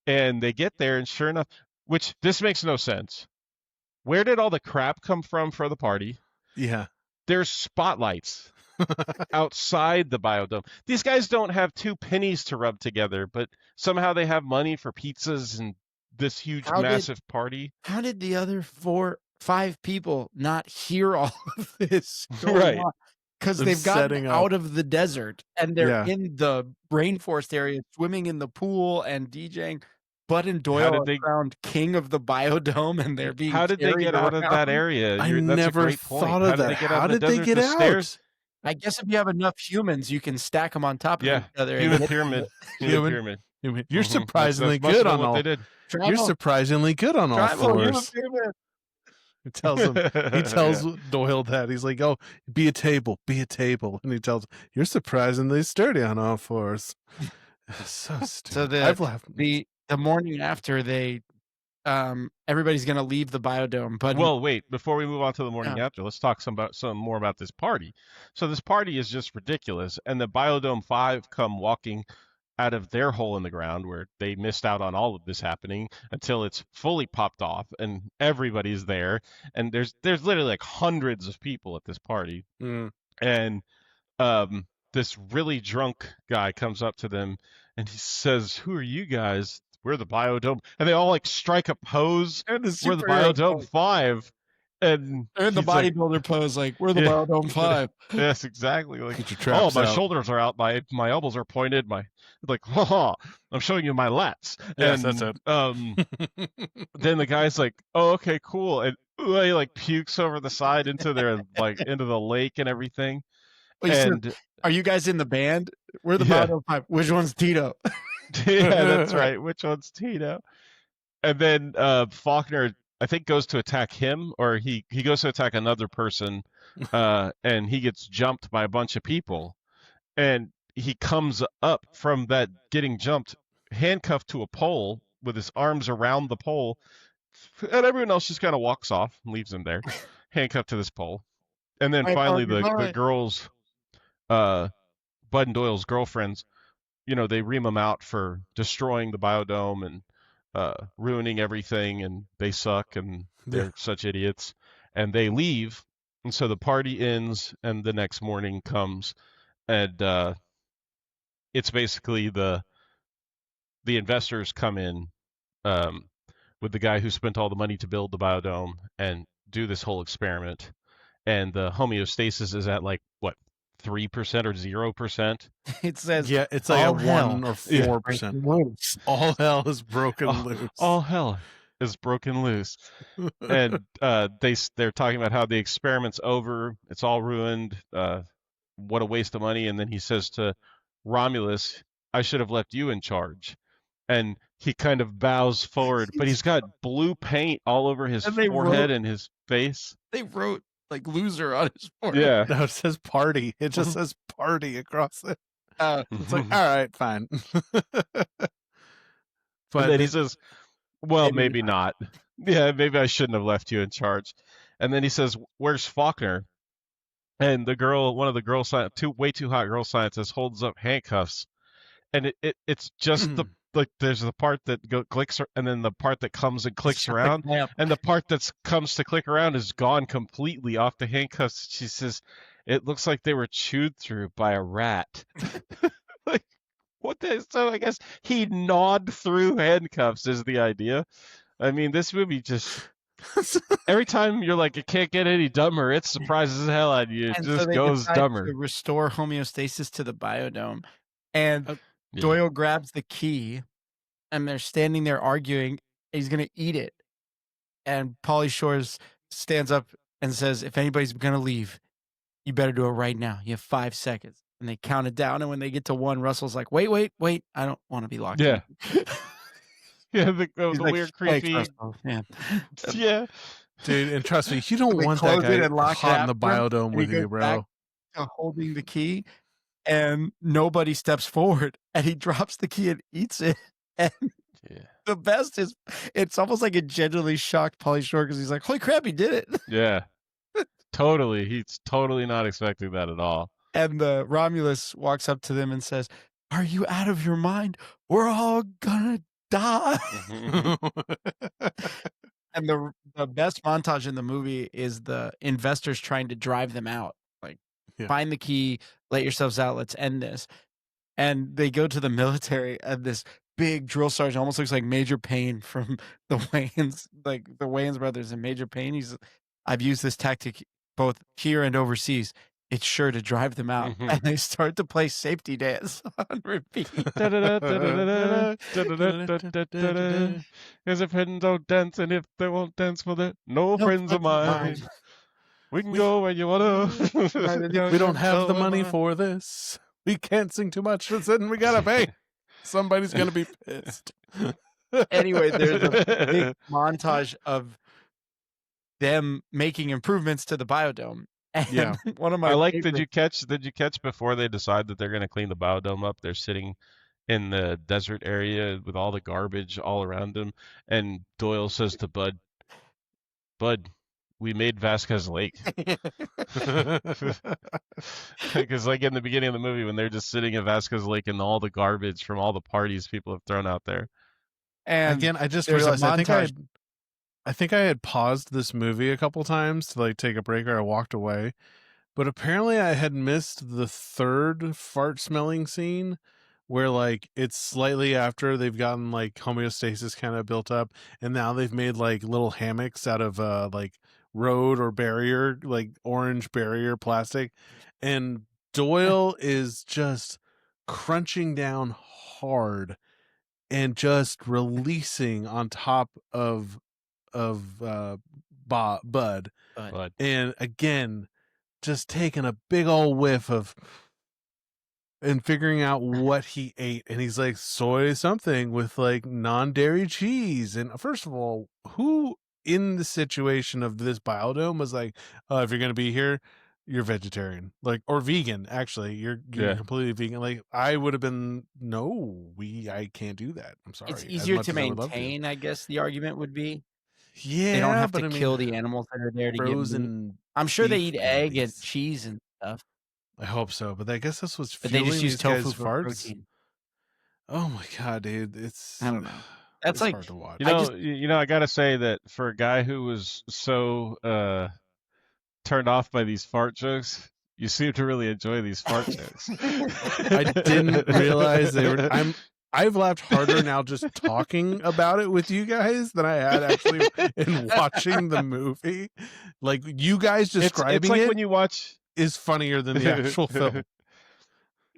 And they get there, and sure enough, which this makes no sense. Where did all the crap come from for the party? Yeah. There's spotlights outside the biodome. These guys don't have 2 pennies to rub together, but somehow they have money for pizzas and this huge, massive party. How did the other 5 people not hear all of this? Right. Because they've gotten out of the desert, and they're in the rainforest area, swimming in the pool and DJing. Bud and Doyle are crowned king of the biodome, and they're being How did they get out of that area? I never thought of that. How did they get out? Stairs? I guess if you have enough humans, you can stack them on top of each other. Human pyramid. Human pyramid. You're surprisingly good on all. You're surprisingly good on all fours. He tells Doyle that. He's like, oh, be a table. And he tells him, you're surprisingly sturdy on all fours. So stupid. So I've laughed. The morning after, they everybody's gonna leave the biodome. But well, wait, before we move on to the morning after, let's talk some more about this party. So this party is just ridiculous, and the Biodome 5 come walking out of their hole in the ground where they missed out on all of this happening until it's fully popped off and everybody's there, and there's literally like hundreds of people at this party. And this really drunk guy comes up to them and he says, "Who are you guys?" "We're the BioDome." And they all like strike a pose. And the "We're the superhero BioDome 5. And and the he's like, bodybuilder pose, like, we're the Yeah. BioDome 5. yes, exactly. Like, Get your oh, traps my out. shoulders are out, my elbows are pointed, my like, haha, I'm showing you my lats. Yes, and that's it. then the guy's like, "Oh, okay, cool," and he like pukes over the side into their like into the lake and everything. Well, he said, And are you guys in the band? We're the Yeah. BioDome 5. Which one's Tito? yeah, that's right. Which one's Tito? And then Faulkner, I think, goes to attack him, or he goes to attack another person, and he gets jumped by a bunch of people. And he comes up from that getting jumped, handcuffed to a pole with his arms around the pole, and everyone else just kind of walks off and leaves him there, handcuffed to this pole. And then My finally, partner's all the right. girls, Bud and Doyle's girlfriends, they ream him out for destroying the BioDome and ruining everything, and they suck and they're such idiots, and they leave. And so the party ends, and the next morning comes, and it's basically the investors come in with the guy who spent all the money to build the BioDome and do this whole experiment, and the homeostasis is at like what, 3% or 0%. It says, Yeah, it's like all a hell 1 or Yeah. 4%. loose. All hell is broken all, loose. all hell is broken loose. And they're talking about how the experiment's over, it's all ruined, what a waste of money. And then he says to Romulus, "I should have left you in charge." And he kind of bows forward, but he's got blue paint all over his And they forehead wrote- and his face. They wrote like loser on his forehead. Yeah. No, it says party. It just says party across it. It's like, all right, fine. But then they- he says, "Well, Maybe maybe not. Yeah, maybe I shouldn't have left you in charge." And then he says, "Where's Faulkner?" And the girl, one of the girl way too hot girl scientists, holds up handcuffs, and it's just the like there's the part that clicks, and then the part that comes and clicks Shut the around, clamp. and the part that comes to click around is gone completely off the handcuffs. She says, "It looks like they were chewed through by a rat." Like, what the? So I guess he gnawed through handcuffs is the idea. I mean, this movie just every time you're like, it can't get any dumber, it surprises the hell out of you. It And just so they goes decide dumber. to restore homeostasis to the BioDome. And Yeah. Doyle grabs the key, and they're standing there arguing. He's going to eat it. And Pauly Shore stands up and says, if anybody's going to leave, you better do it right now. You have 5 seconds. And they count it down. And when they get to 1, Russell's like, wait. I don't want to be locked Yeah. in. Yeah, the He's weird, "Thanks, creepy. Russell." Yeah. Yeah. dude, and trust me, you don't They want that close it guy and lock it hot in the after him, BioDome and he with you, goes bro. back to holding the key, and nobody steps forward, and he drops the key and eats it. And Yeah. the best is, it's almost like it genuinely shocked Pauly Shore because he's like, holy crap, he did it. Yeah. Totally. He's totally not expecting that at all. And the Romulus walks up to them and says, are you out of your mind? We're all gonna die. And the best montage in the movie is the investors trying to drive them out. Like, find the key, let yourselves out, let's end this. And they go to the military, and this big drill sergeant almost looks like Major Payne from the Wayans, like the Wayans brothers and Major Payne. I've used this tactic both here and overseas. It's sure to drive them out. And they start to play safety dance on repeat. Because if friends don't dance, and if they won't dance for that, no friends of mine. We can go where you wanna. We don't have the money for this. We can't sing too much, then we gotta pay. Somebody's gonna be pissed. Anyway, there's a big montage of them making improvements to the BioDome. And one of my I like. favorite, Did you catch before they decide that they're gonna clean the BioDome up? They're sitting in the desert area with all the garbage all around them, and Doyle says to Bud, we made Vasquez Lake. Because like in the beginning of the movie when they're just sitting at Vasquez Lake and all the garbage from all the parties people have thrown out there. And Again, I just there's realized a montage. I think I had paused this movie a couple times to like take a break, or I walked away. But apparently I had missed the third fart smelling scene where like it's slightly after they've gotten like homeostasis kind of built up, and now they've made like little hammocks out of like road or barrier, like orange barrier plastic, and Doyle is just crunching down hard and just releasing on top of Bud. But And again, just taking a big old whiff of and figuring out what he ate. And he's like, soy something with like non-dairy cheese. And first of all, who in the situation of this biodome was like, if you're going to be here, you're vegetarian, like, or vegan. Actually, you're Yeah. completely vegan. Like, I would have been, I can't do that. I'm sorry. It's As easier much to as I would love maintain, I guess the argument would be. Yeah, They don't have but to I mean, kill the animals that are there to get meat. frozen. I'm sure they beef eat egg and patties. cheese and stuff, I hope so, but I guess this was but they fueling just use these guys' tofu for farts. protein. Oh my god, dude! It's I don't know. That's it's like hard to watch. I gotta say that for a guy who was so turned off by these fart jokes, you seem to really enjoy these fart jokes. I didn't realize they were. I've laughed harder now just talking about it with you guys than I had actually in watching the movie. Like you guys describing it's like it when you watch is funnier than the actual film.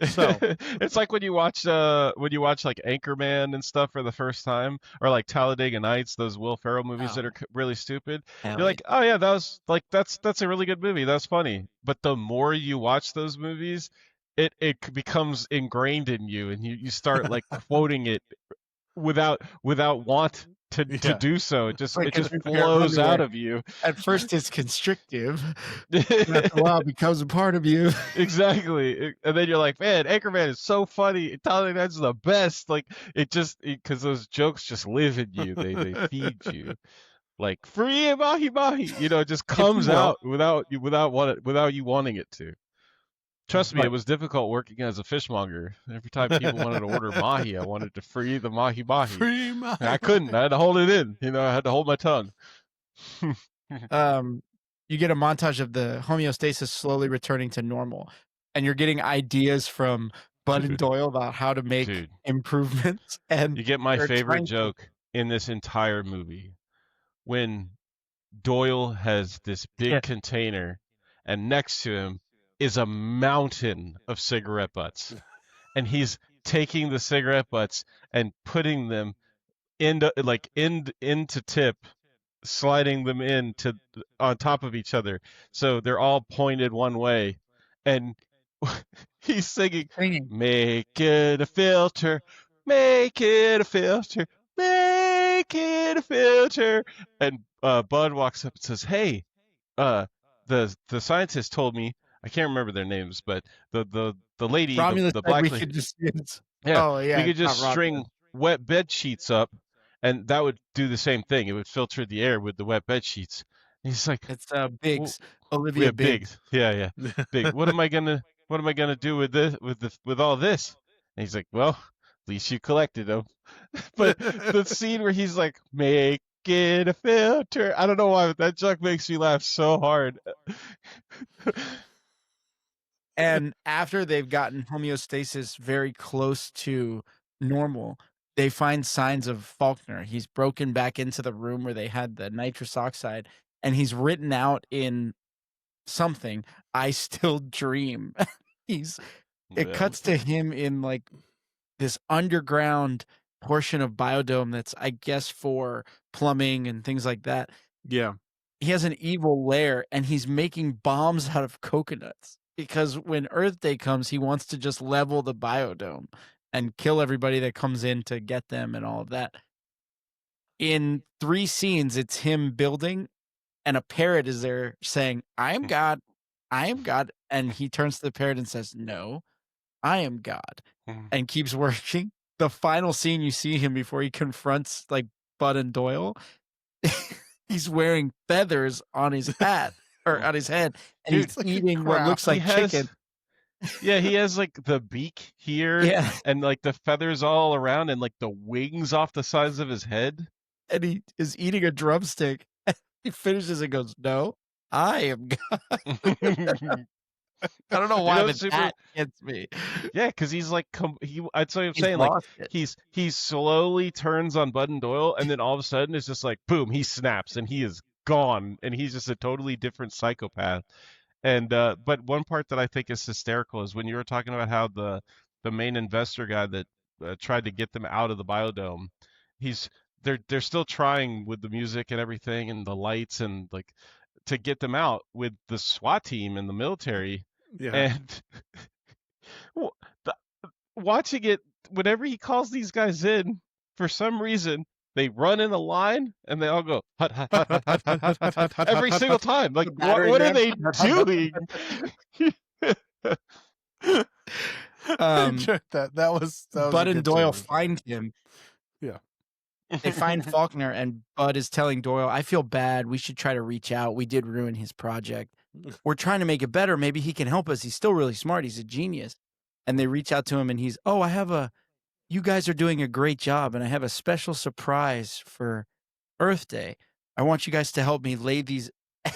So it's like when you watch like Anchorman and stuff for the first time, or like Talladega Nights, those Will Ferrell movies that are really stupid. You're like, oh yeah, that was like that's a really good movie. That's funny. But the more you watch those movies, it becomes ingrained in you, and you start like quoting it without want to do so. It just flows out of you. At first it's constrictive, and after a while it becomes a part of you. Exactly. And then you're like, man, Anchorman is so funny. Talladega Nights is the best. Like because those jokes just live in you. They feed you. Like free Mahi Mahi, it just comes out without you wanting it to. Trust me, it was difficult working as a fishmonger. Every time people wanted to order mahi, I wanted to free the mahi mahi. Free mahi. I couldn't. I had to hold it in. I had to hold my tongue. You get a montage of the homeostasis slowly returning to normal, and you're getting ideas from Bud and Doyle about how to make improvements. And you get my favorite joke in this entire movie when Doyle has this big container, and next to him is a mountain of cigarette butts, and he's taking the cigarette butts and putting them into tip, sliding them into on top of each other, so they're all pointed one way, and he's singing, "Make it a filter, make it a filter, make it a filter," and Bud walks up and says, "Hey, the scientist told me." I can't remember their names, but the lady, the black lady, could just we could just string wet bed sheets up, and that would do the same thing. It would filter the air with the wet bed sheets. And he's like, "It's Biggs, Olivia Biggs." Yeah, Big. What am I gonna do with this with all this? And he's like, well, at least you collected them. But the scene where he's like, make it a filter. I don't know why, but that joke makes me laugh so hard. And after they've gotten homeostasis very close to normal, they find signs of Faulkner. He's broken back into the room where they had the nitrous oxide, and he's written out in something, "I still dream." It cuts to him in like this underground portion of BioDome that's, I guess, for plumbing and things like that. Yeah. He has an evil lair, and he's making bombs out of coconuts. Because when Earth Day comes, he wants to just level the biodome and kill everybody that comes in to get them and all of that. In 3 scenes, it's him building, and a parrot is there saying, "I am God, I am God." And he turns to the parrot and says, "No, I am God," and keeps working. The final scene, you see him before he confronts like Bud and Doyle. he's wearing feathers on his hat or on his head, and Dude, he's eating what crap. looks like chicken. He has like the beak here Yeah, and like the feathers all around and like the wings off the sides of his head. and he is eating a drumstick. He finishes and goes, "No, I am God." I don't know why, but that gets me. Yeah, because he's like, I'd say I'm He's saying like lost it. he slowly turns on Bud and Doyle, and then all of a sudden it's just like boom, he snaps and he is gone, and he's just a totally different psychopath. And but one part that I think is hysterical is when you were talking about how the main investor guy that tried to get them out of the BioDome, he's they're still trying with the music and everything and the lights and like to get them out with the SWAT team and the military. Yeah. And watching it, whenever he calls these guys in, for some reason, they run in a line and they all go hut, hut, hut, hut, hut, hut, hut, hut, hut, every single time. Like, what are they doing? I enjoyed that. That was Bud a and good Doyle scene. find him. Yeah. They find Faulkner, and Bud is telling Doyle, "I feel bad. We should try to reach out. We did ruin his project. We're trying to make it better. Maybe he can help us. He's still really smart. He's a genius." And they reach out to him, and he's, "Oh, you guys are doing a great job, and I have a special surprise for Earth Day. I want you guys to help me lay these."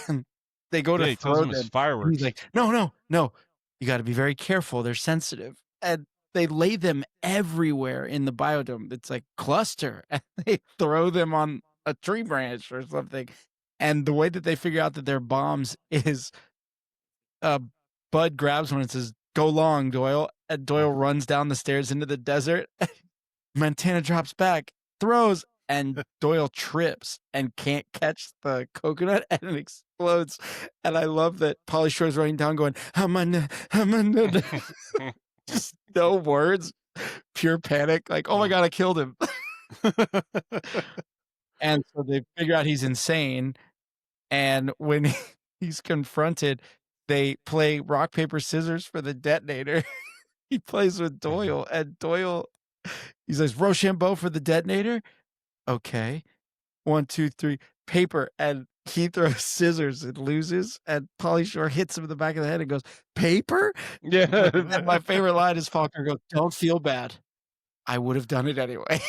And they go to he tells throw them it's them. fireworks. He's like, no. You got to be very careful. They're sensitive. And they lay them everywhere in the BioDome. It's like cluster. And they throw them on a tree branch or something. And the way that they figure out that they're bombs is Bud grabs one and says, "Go long, Doyle." And Doyle runs down the stairs into the desert. Montana drops back, throws, and Doyle trips and can't catch the coconut, and it explodes. And I love that Pauly Shore's running down going, just no words, pure panic. Like, oh my God, I killed him. And so they figure out he's insane. And when he's confronted, they play rock, paper, scissors for the detonator. He plays with Doyle, and Doyle, he says, "Rochambeau for the detonator." Okay. 1, 2, 3, paper. And he throws scissors and loses. And Pauly Shore hits him in the back of the head and goes, "Paper?" Yeah. And my favorite line is Faulkner goes, "Don't feel bad. I would have done it anyway."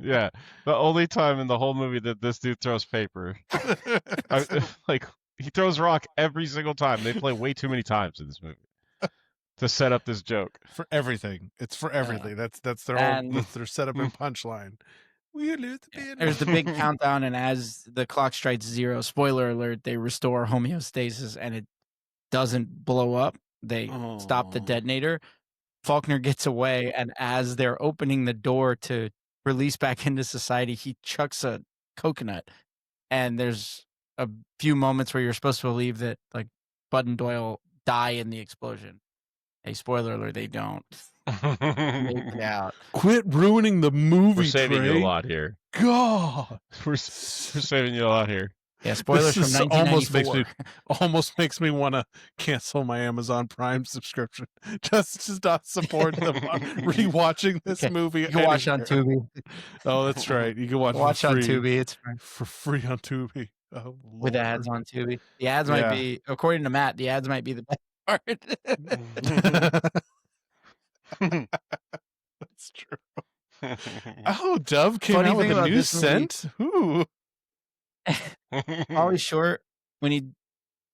Yeah. The only time in the whole movie that this dude throws paper. Like, he throws rock every single time. They play way too many times in this movie to set up this joke. For everything. It's for everything. That's their whole that's their setup and punchline. We lose the There's the big countdown, and as the clock strikes 0, spoiler alert, they restore homeostasis and it doesn't blow up. They stop the detonator. Faulkner gets away, and as they're opening the door to release back into society, he chucks a coconut. And there's a few moments where you're supposed to believe that like Bud and Doyle die in the explosion. Hey, spoiler alert, they don't. Make it out. Quit ruining the movie. We're saving Trey. you a lot here. God, we're saving you a lot here. Yeah, spoilers from 1994. almost makes me want to cancel my Amazon Prime subscription just to not support them rewatching this movie. You can watch on Tubi. Oh, that's right. You can watch on Tubi. It's for free on Tubi. Oh, with ads on Tubi. The ads might be, according to Matt, the ads might be the best part. That's true. Oh, Dove came out with a new scent. Ooh. Pauly Shore, when he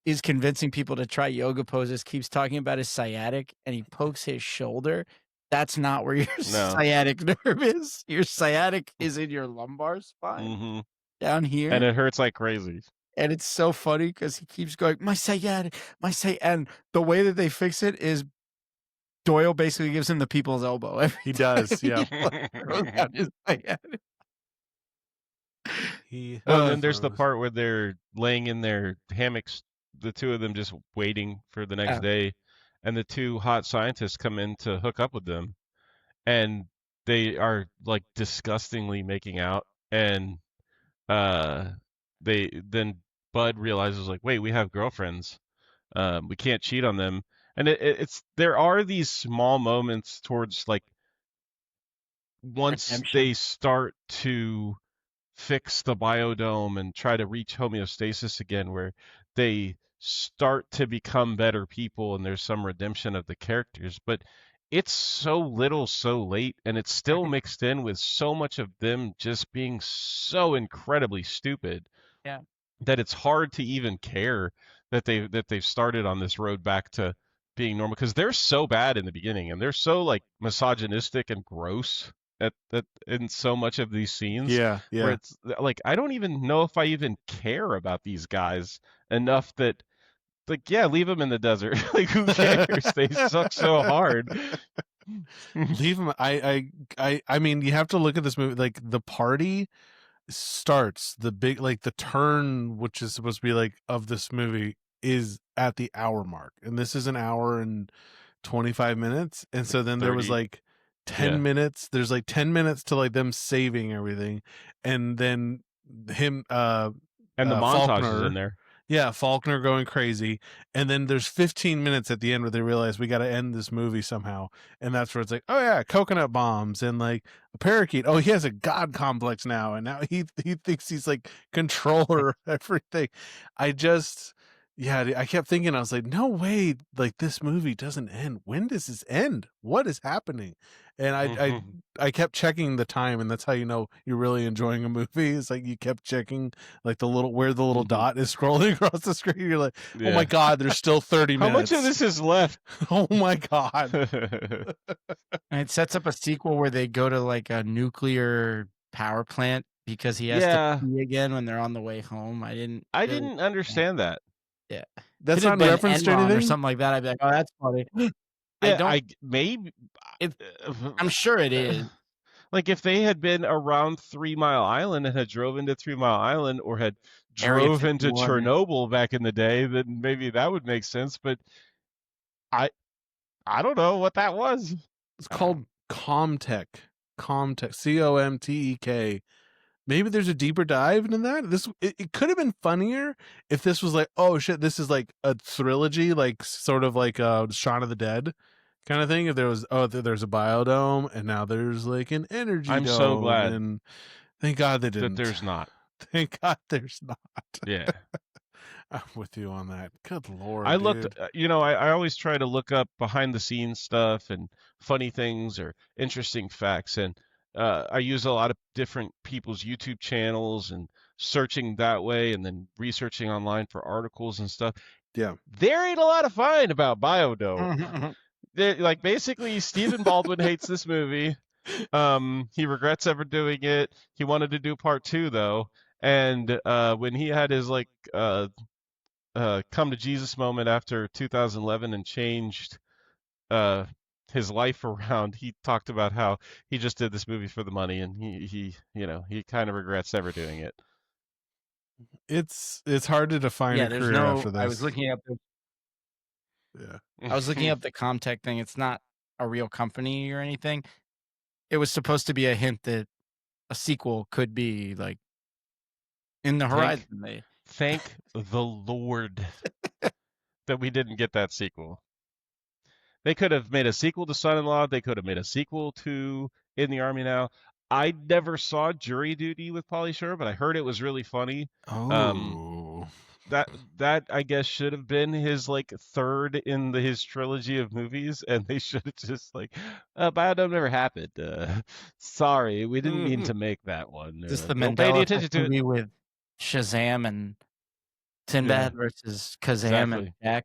is convincing people to try yoga poses, keeps talking about his sciatic, and he pokes his shoulder. That's not where your sciatic nerve is. Your sciatic is in your lumbar spine down here, and it hurts like crazy. And it's so funny because he keeps going, my sciatic, and the way that they fix it is Doyle basically gives him the people's elbow. He does, yeah. Well, then there's the part where they're laying in their hammocks, the two of them just waiting for the next day, and the two hot scientists come in to hook up with them, and they are like disgustingly making out, and then Bud realizes like, wait, we have girlfriends, we can't cheat on them, and it's there are these small moments towards like once they start to fix the biodome and try to reach homeostasis again, where they start to become better people and there's some redemption of the characters. But it's so little so late, and it's still mixed in with so much of them just being so incredibly stupid. Yeah. That it's hard to even care that they've started on this road back to being normal, because they're so bad in the beginning and they're so like misogynistic and gross at in so much of these scenes. Yeah, Where yeah. it's like I don't even know if I even care about these guys enough that, like, yeah, leave them in the desert. Like, who cares? They suck so hard. Leave them. I mean, you have to look at this movie. Like, the party starts, the big, like, the turn, which is supposed to be like of this movie, is at the hour mark, and this is an hour and 25 minutes, and so then there was 30. like 10 Yeah. minutes. There's like 10 minutes to like them saving everything, and then him And the montage is Faulkner, in there. yeah, Faulkner going crazy, and then there's 15 minutes at the end where they realize we got to end this movie somehow, and that's where it's like, oh yeah, coconut bombs and like a parakeet. Oh, he has a god complex now, and now he thinks he's like controller of everything. Yeah, I kept thinking, I was like, no way, like this movie doesn't end. When does this end? What is happening? And I kept checking the time, and that's how you know you're really enjoying a movie. It's like you kept checking like the little dot is scrolling across the screen. You're like, oh my god, there's still 30 How minutes. much of this is left? Oh my god. And it sets up a sequel where they go to like a nuclear power plant because he has Yeah. to pee again when they're on the way home. I didn't understand that. Yeah. That's Could've not been referenced to Enron anything or something like that. I'd be like, oh, that's funny. Yeah, maybe. I'm sure it is. Like, if they had been around 3 Mile Island and had drove into 3 Mile Island, or had Area drove into 51. Chernobyl back in the day, then maybe that would make sense. But I don't know what that was. It's called Comtech. Comtech. COMTEK. Maybe there's a deeper dive into that. It could have been funnier if this was like, oh shit, this is like a trilogy, like sort of like Shaun of the Dead kind of thing. If there was, there's a biodome, and now there's like an energy I'm dome, so glad and thank God they that didn't. there's not. Thank God there's not. Yeah. I'm with you on that. Good Lord. I dude. looked, I always try to look up behind the scenes stuff and funny things or interesting facts. And I use a lot of different people's YouTube channels and searching that way, and then researching online for articles and stuff. Yeah. There ain't a lot to find about BioDome. Like, basically, Stephen Baldwin hates this movie. He regrets ever doing it. He wanted to do part 2 though. And when he had his like come to Jesus moment after 2011 and changed his life around, he talked about how he just did this movie for the money, and he kind of regrets ever doing it. It's hard to define a career after this. I was looking up the Comtech thing. It's not a real company or anything. It was supposed to be a hint that a sequel could be like in the horizon. Thank the Lord that we didn't get that sequel. They could have made a sequel to Son-in-Law. They could have made a sequel to In the Army Now. I never saw Jury Duty with Pauly Shore, but I heard it was really funny. Oh. That I guess should have been his like third in his trilogy of movies, and they should have just like, BioDome never happened. Sorry, we didn't mean to make that one. Just the Don't pay any attention to it. with Shazam and Sinbad versus Kazam and Jack.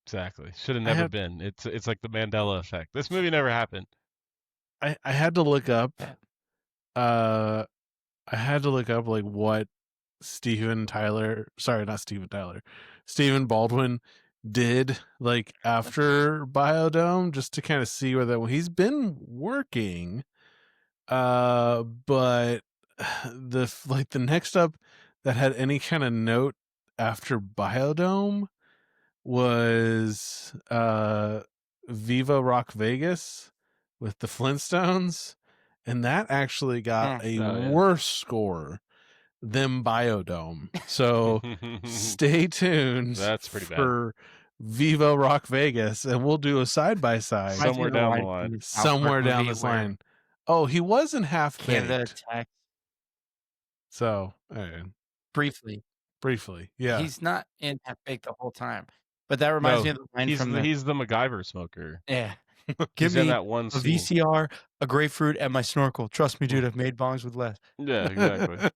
Exactly. Should have never been. It's like the Mandela effect. This movie never happened. I had to look up like what Steven Baldwin did like after BioDome, just to kind of see whether he's been working. But the next up that had any kind of note after BioDome was Viva Rock Vegas with the Flintstones, and that actually got a worse score than BioDome. So stay tuned. That's pretty for Viva Rock Vegas, and we'll do a side by side somewhere down the line. Oh, he wasn't half baked. Canada Attack. So briefly. yeah. He's not in half baked the whole time. But that reminds me No, of the line he's from the MacGyver smoker. yeah. Give He's in me that one a scene. VCR, a grapefruit, and my snorkel. Trust me, dude, I've made bongs with less. Yeah, exactly.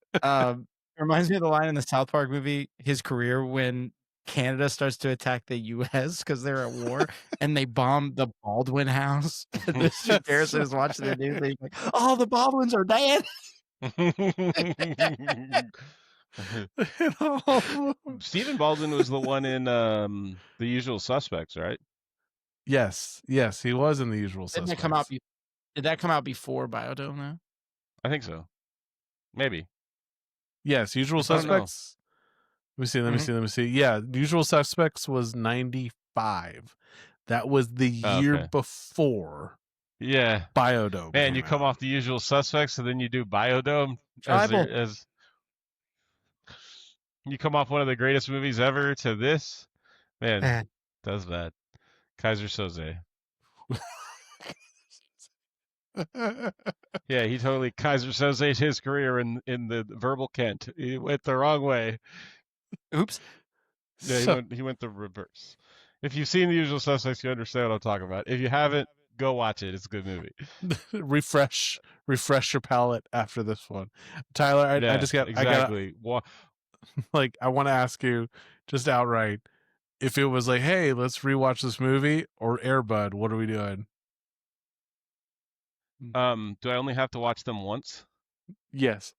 Reminds me of the line in the South Park movie, his career, when Canada starts to attack the US because they're at war and they bomb the Baldwin house. And Mr. Garrison is watching the news and he's like, oh, the Baldwins are dead. Stephen Baldwin was the one in The Usual Suspects, right? Yes, he was in The Usual Didn't Suspects. did that come out before BioDome though? I think so. Maybe. Yes, Usual I don't know. Suspects. Let me see. Yeah, Usual Suspects was 95. That was the year Okay. before Yeah. BioDome. Man, came you come out. off The Usual Suspects and then you do BioDome Tribal. as you come off one of the greatest movies ever to this. Man, does that. Kaiser Soze. Yeah, he totally Kaiser Soze'd his career in the verbal Kent. He went the wrong way. Oops. Yeah, he went the reverse. If you've seen The Usual Suspects, you understand what I'm talking about. If you haven't, go watch it. It's a good movie. refresh your palate after this one. Tyler, I just got exactly. I want to ask you just outright, if it was like, hey, let's rewatch this movie, or Air Bud, what are we doing? Do I only have to watch them once? Yes.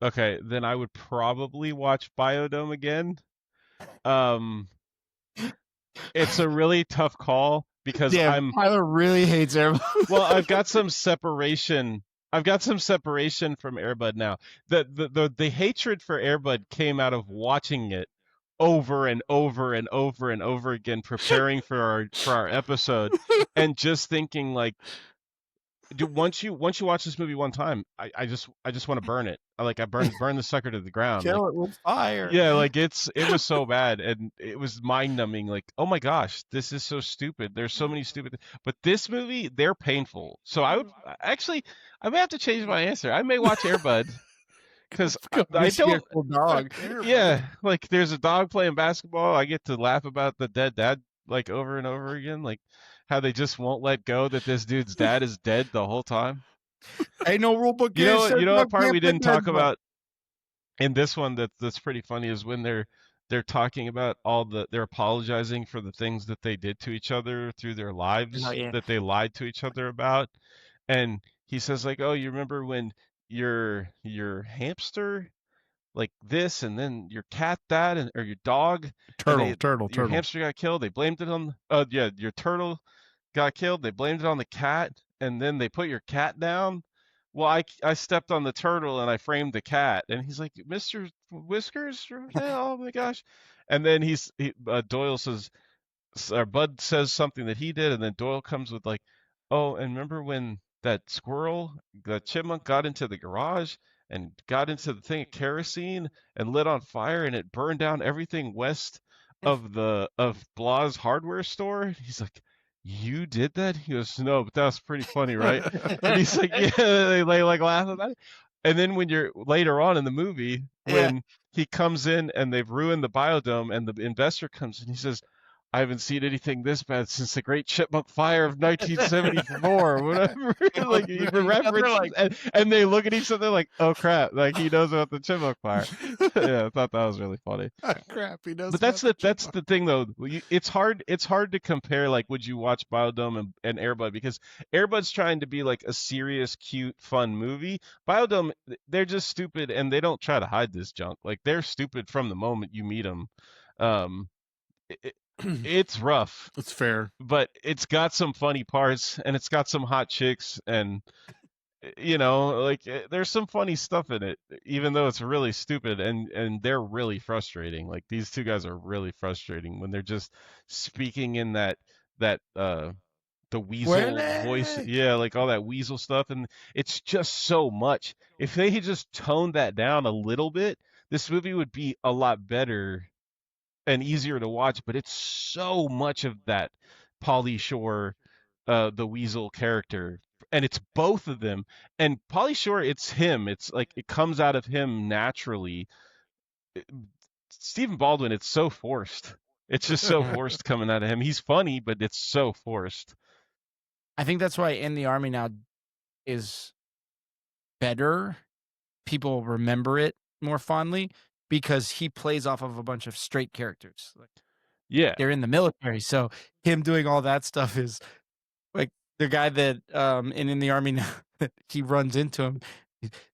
Okay, then I would probably watch BioDome again. It's a really tough call because Tyler really hates everybody. Well, I've got some separation. I've got some separation from Air Bud now. The hatred for Air Bud came out of watching it over and over and over and over again, preparing for our episode, and just thinking like, dude, once you watch this movie one time, I just want to burn it. I burn the sucker to the ground. Kill it with fire. Yeah, it was so bad, and it was mind numbing. Like, oh my gosh, this is so stupid. There's so many stupid. But this movie, they're painful. So I may have to change my answer. I may watch Air Bud because I don't. Dog. Yeah, like there's a dog playing basketball. I get to laugh about the dead dad like over and over again, like how they just won't let go that this dude's dad is dead the whole time. Ain't no rule book. You know what part we didn't talk about in this one that's pretty funny is when they're talking about they're apologizing for the things that they did to each other through their lives that they lied to each other about, and he says like, oh, you remember when your hamster like this, and then your cat that, or your dog your hamster got killed. They blamed it on your turtle got killed. They blamed it on the cat, and then they put your cat down. Well, I stepped on the turtle and I framed the cat, and he's like, Mr. Whiskers, oh my gosh, and then Doyle says, or Bud says something that he did, and then Doyle comes with like, oh, and remember when that the chipmunk got into the garage and got into the thing of kerosene and lit on fire, and it burned down everything west of Blah's hardware store? He's like, you did that? He goes, no, but that was pretty funny, right? And he's like, yeah, they like laugh about it. And then when you're later on in the movie, when he comes in and they've ruined the BioDome, and the investor comes in, he says, I haven't seen anything this bad since the Great Chipmunk Fire of 1974 or whatever. Like even reference, and they look at each other like, "Oh crap!" Like he knows about the Chipmunk Fire. Yeah, I thought that was really funny. Oh, crap, he knows. But that's the thing though. It's hard to compare. Like, would you watch BioDome and Air Bud, because Air Bud's trying to be like a serious, cute, fun movie. BioDome, they're just stupid, and they don't try to hide this junk. Like they're stupid from the moment you meet them. It's rough. It's fair, but it's got some funny parts, and it's got some hot chicks, and like there's some funny stuff in it, even though it's really stupid, and they're really frustrating. Like these two guys are really frustrating when they're just speaking in that the weasel voice, yeah, like all that weasel stuff, and it's just so much. If they had just toned that down a little bit, this movie would be a lot better and easier to watch, but it's so much of that Pauly Shore, the weasel character, and it's both of them. And Pauly Shore, it's him. It's like it comes out of him naturally. Stephen Baldwin, it's so forced. It's just so forced coming out of him. He's funny, but it's so forced. I think that's why In the Army Now is better. People remember it more fondly because he plays off of a bunch of straight characters. Like, Yeah. they're in the military, so him doing all that stuff is like the guy that in the Army Now, he runs into him.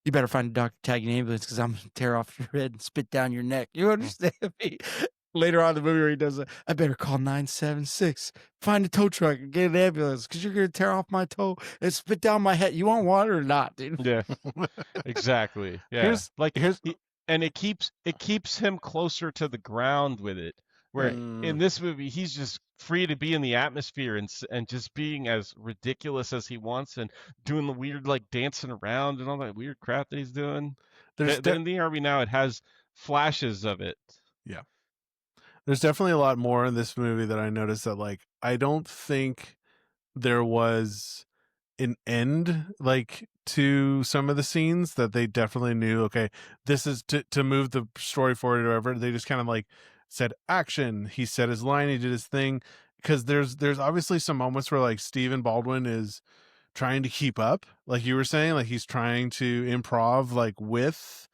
You better find a doctor, tag an ambulance, because I'm gonna tear off your head and spit down your neck. You understand me? Later on in the movie where he does it, I better call 976, find a tow truck and get an ambulance, because you're gonna tear off my toe and spit down my head. You want water or not, dude? Yeah. Exactly. Yeah. And it keeps him closer to the ground with it. Where in this movie he's just free to be in the atmosphere and just being as ridiculous as he wants and doing the weird like dancing around and all that weird crap that he's doing. In the Army Now, it has flashes of it. Yeah. There's definitely a lot more in this movie that I noticed that, like, I don't think there was an end, like, to some of the scenes that they definitely knew, okay, this is to move the story forward or whatever. They just kind of like said action. He said his line, he did his thing. Because there's obviously some moments where like Stephen Baldwin is trying to keep up, like you were saying, like he's trying to improv like with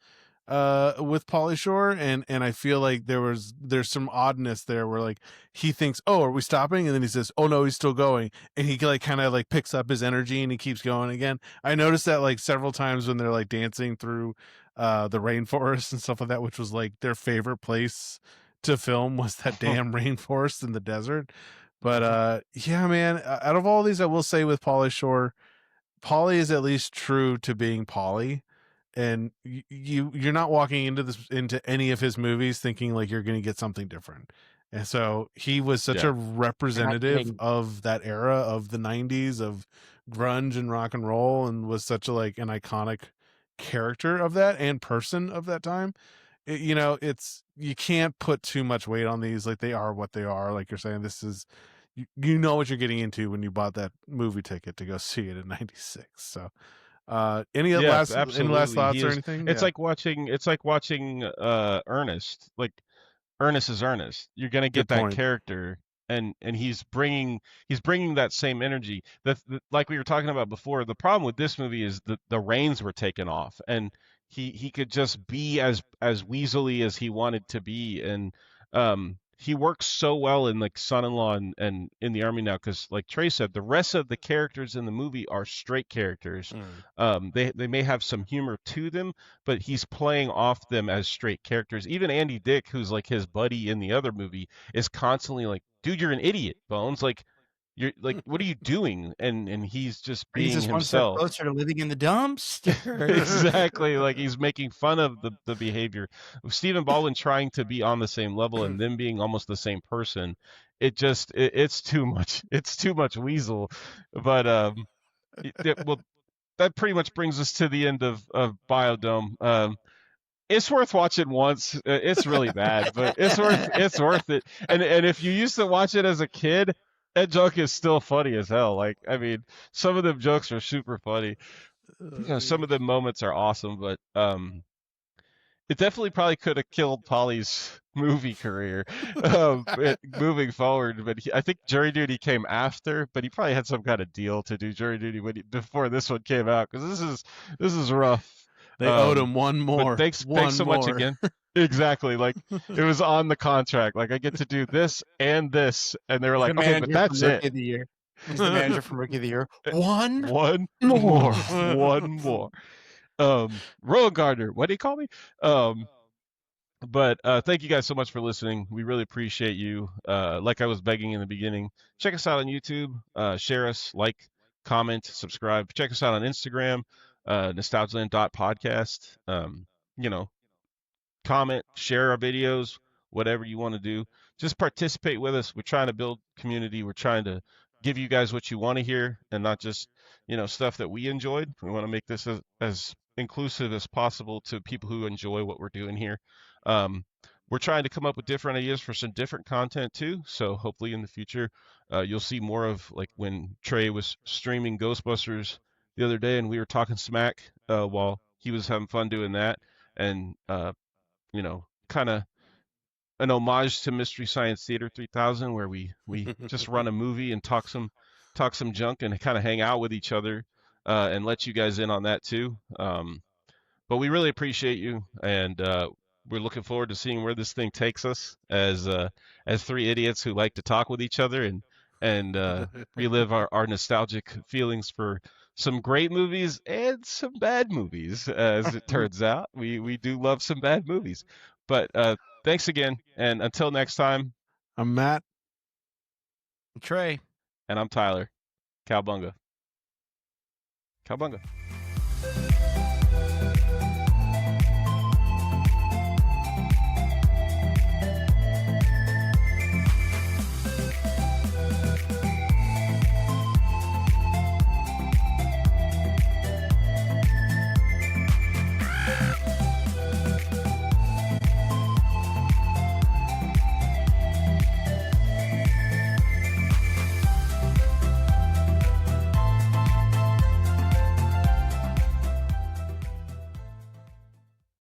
Pauly Shore, and I feel like there's some oddness there where like he thinks, oh, are we stopping? And then he says, oh no, he's still going, and he like kind of like picks up his energy and he keeps going again. I noticed that like several times when they're like dancing through the rainforest and stuff like that, which was like their favorite place to film, was that damn rainforest in the desert. But yeah, man, out of all these, I will say with Pauly Shore, Pauly is at least true to being Pauly, and you're not walking into any of his movies thinking like you're going to get something different. And so he was such a representative of that era of the 90s of grunge and rock and roll, and was such a like an iconic character of that and person of that time. It's you can't put too much weight on these. Like, they are what they are. Like you're saying, this is you know what you're getting into when you bought that movie ticket to go see it in '96. So any last thoughts or anything? It's like watching Ernest. Like, Ernest is Ernest. You're gonna get that character, and he's bringing that same energy. Like we were talking about before. The problem with this movie is the reins were taken off, and he could just be as weaselly as he wanted to be, and he works so well in like Son-in-Law and In the Army Now, because like Trey said, the rest of the characters in the movie are straight characters. They may have some humor to them, but he's playing off them as straight characters. Even Andy Dick, who's like his buddy in the other movie, is constantly like, dude, you're an idiot, Bones. Like, you're like, what are you doing? And he's just being himself. One step closer to living in the dumpster. Exactly. Like, he's making fun of the behavior. Stephen Baldwin trying to be on the same level and them being almost the same person. It's too much. It's too much weasel. But well, that pretty much brings us to the end of BioDome. It's worth watching once. It's really bad, but it's worth it. And if you used to watch it as a kid, that joke is still funny as hell. Like, I mean, some of them jokes are super funny. Some of the moments are awesome, but it definitely probably could have killed Pauly's movie career moving forward. But I think Jury Duty came after, but he probably had some kind of deal to do Jury Duty before this one came out, because this is rough. They owed him one more. Thanks so much again. Exactly. Like, it was on the contract. Like, I get to do this and this, and they were like, okay, but that's it. Of the year. He's the manager for Rookie of the Year. One more. One more. Rowan Gardner, what do you call me? But thank you guys so much for listening. We really appreciate you. Like I was begging in the beginning, check us out on YouTube. Share us, like, comment, subscribe. Check us out on Instagram, nostalgialand.podcast. Comment, share our videos, whatever you want to do. Just participate with us. We're trying to build community. We're trying to give you guys what you want to hear, and not just, stuff that we enjoyed. We want to make this as inclusive as possible to people who enjoy what we're doing here. We're trying to come up with different ideas for some different content too. So hopefully in the future, you'll see more of, like, when Trey was streaming Ghostbusters the other day, and we were talking smack while he was having fun doing that, and kind of an homage to Mystery Science Theater 3000, where we just run a movie and talk some junk and kind of hang out with each other, and let you guys in on that too. But we really appreciate you, and we're looking forward to seeing where this thing takes us as three idiots who like to talk with each other and relive our nostalgic feelings for some great movies and some bad movies. As it turns out, we do love some bad movies. But thanks again, and until next time. I'm Matt. Trey. And I'm Tyler. Cowbunga. Cowbunga.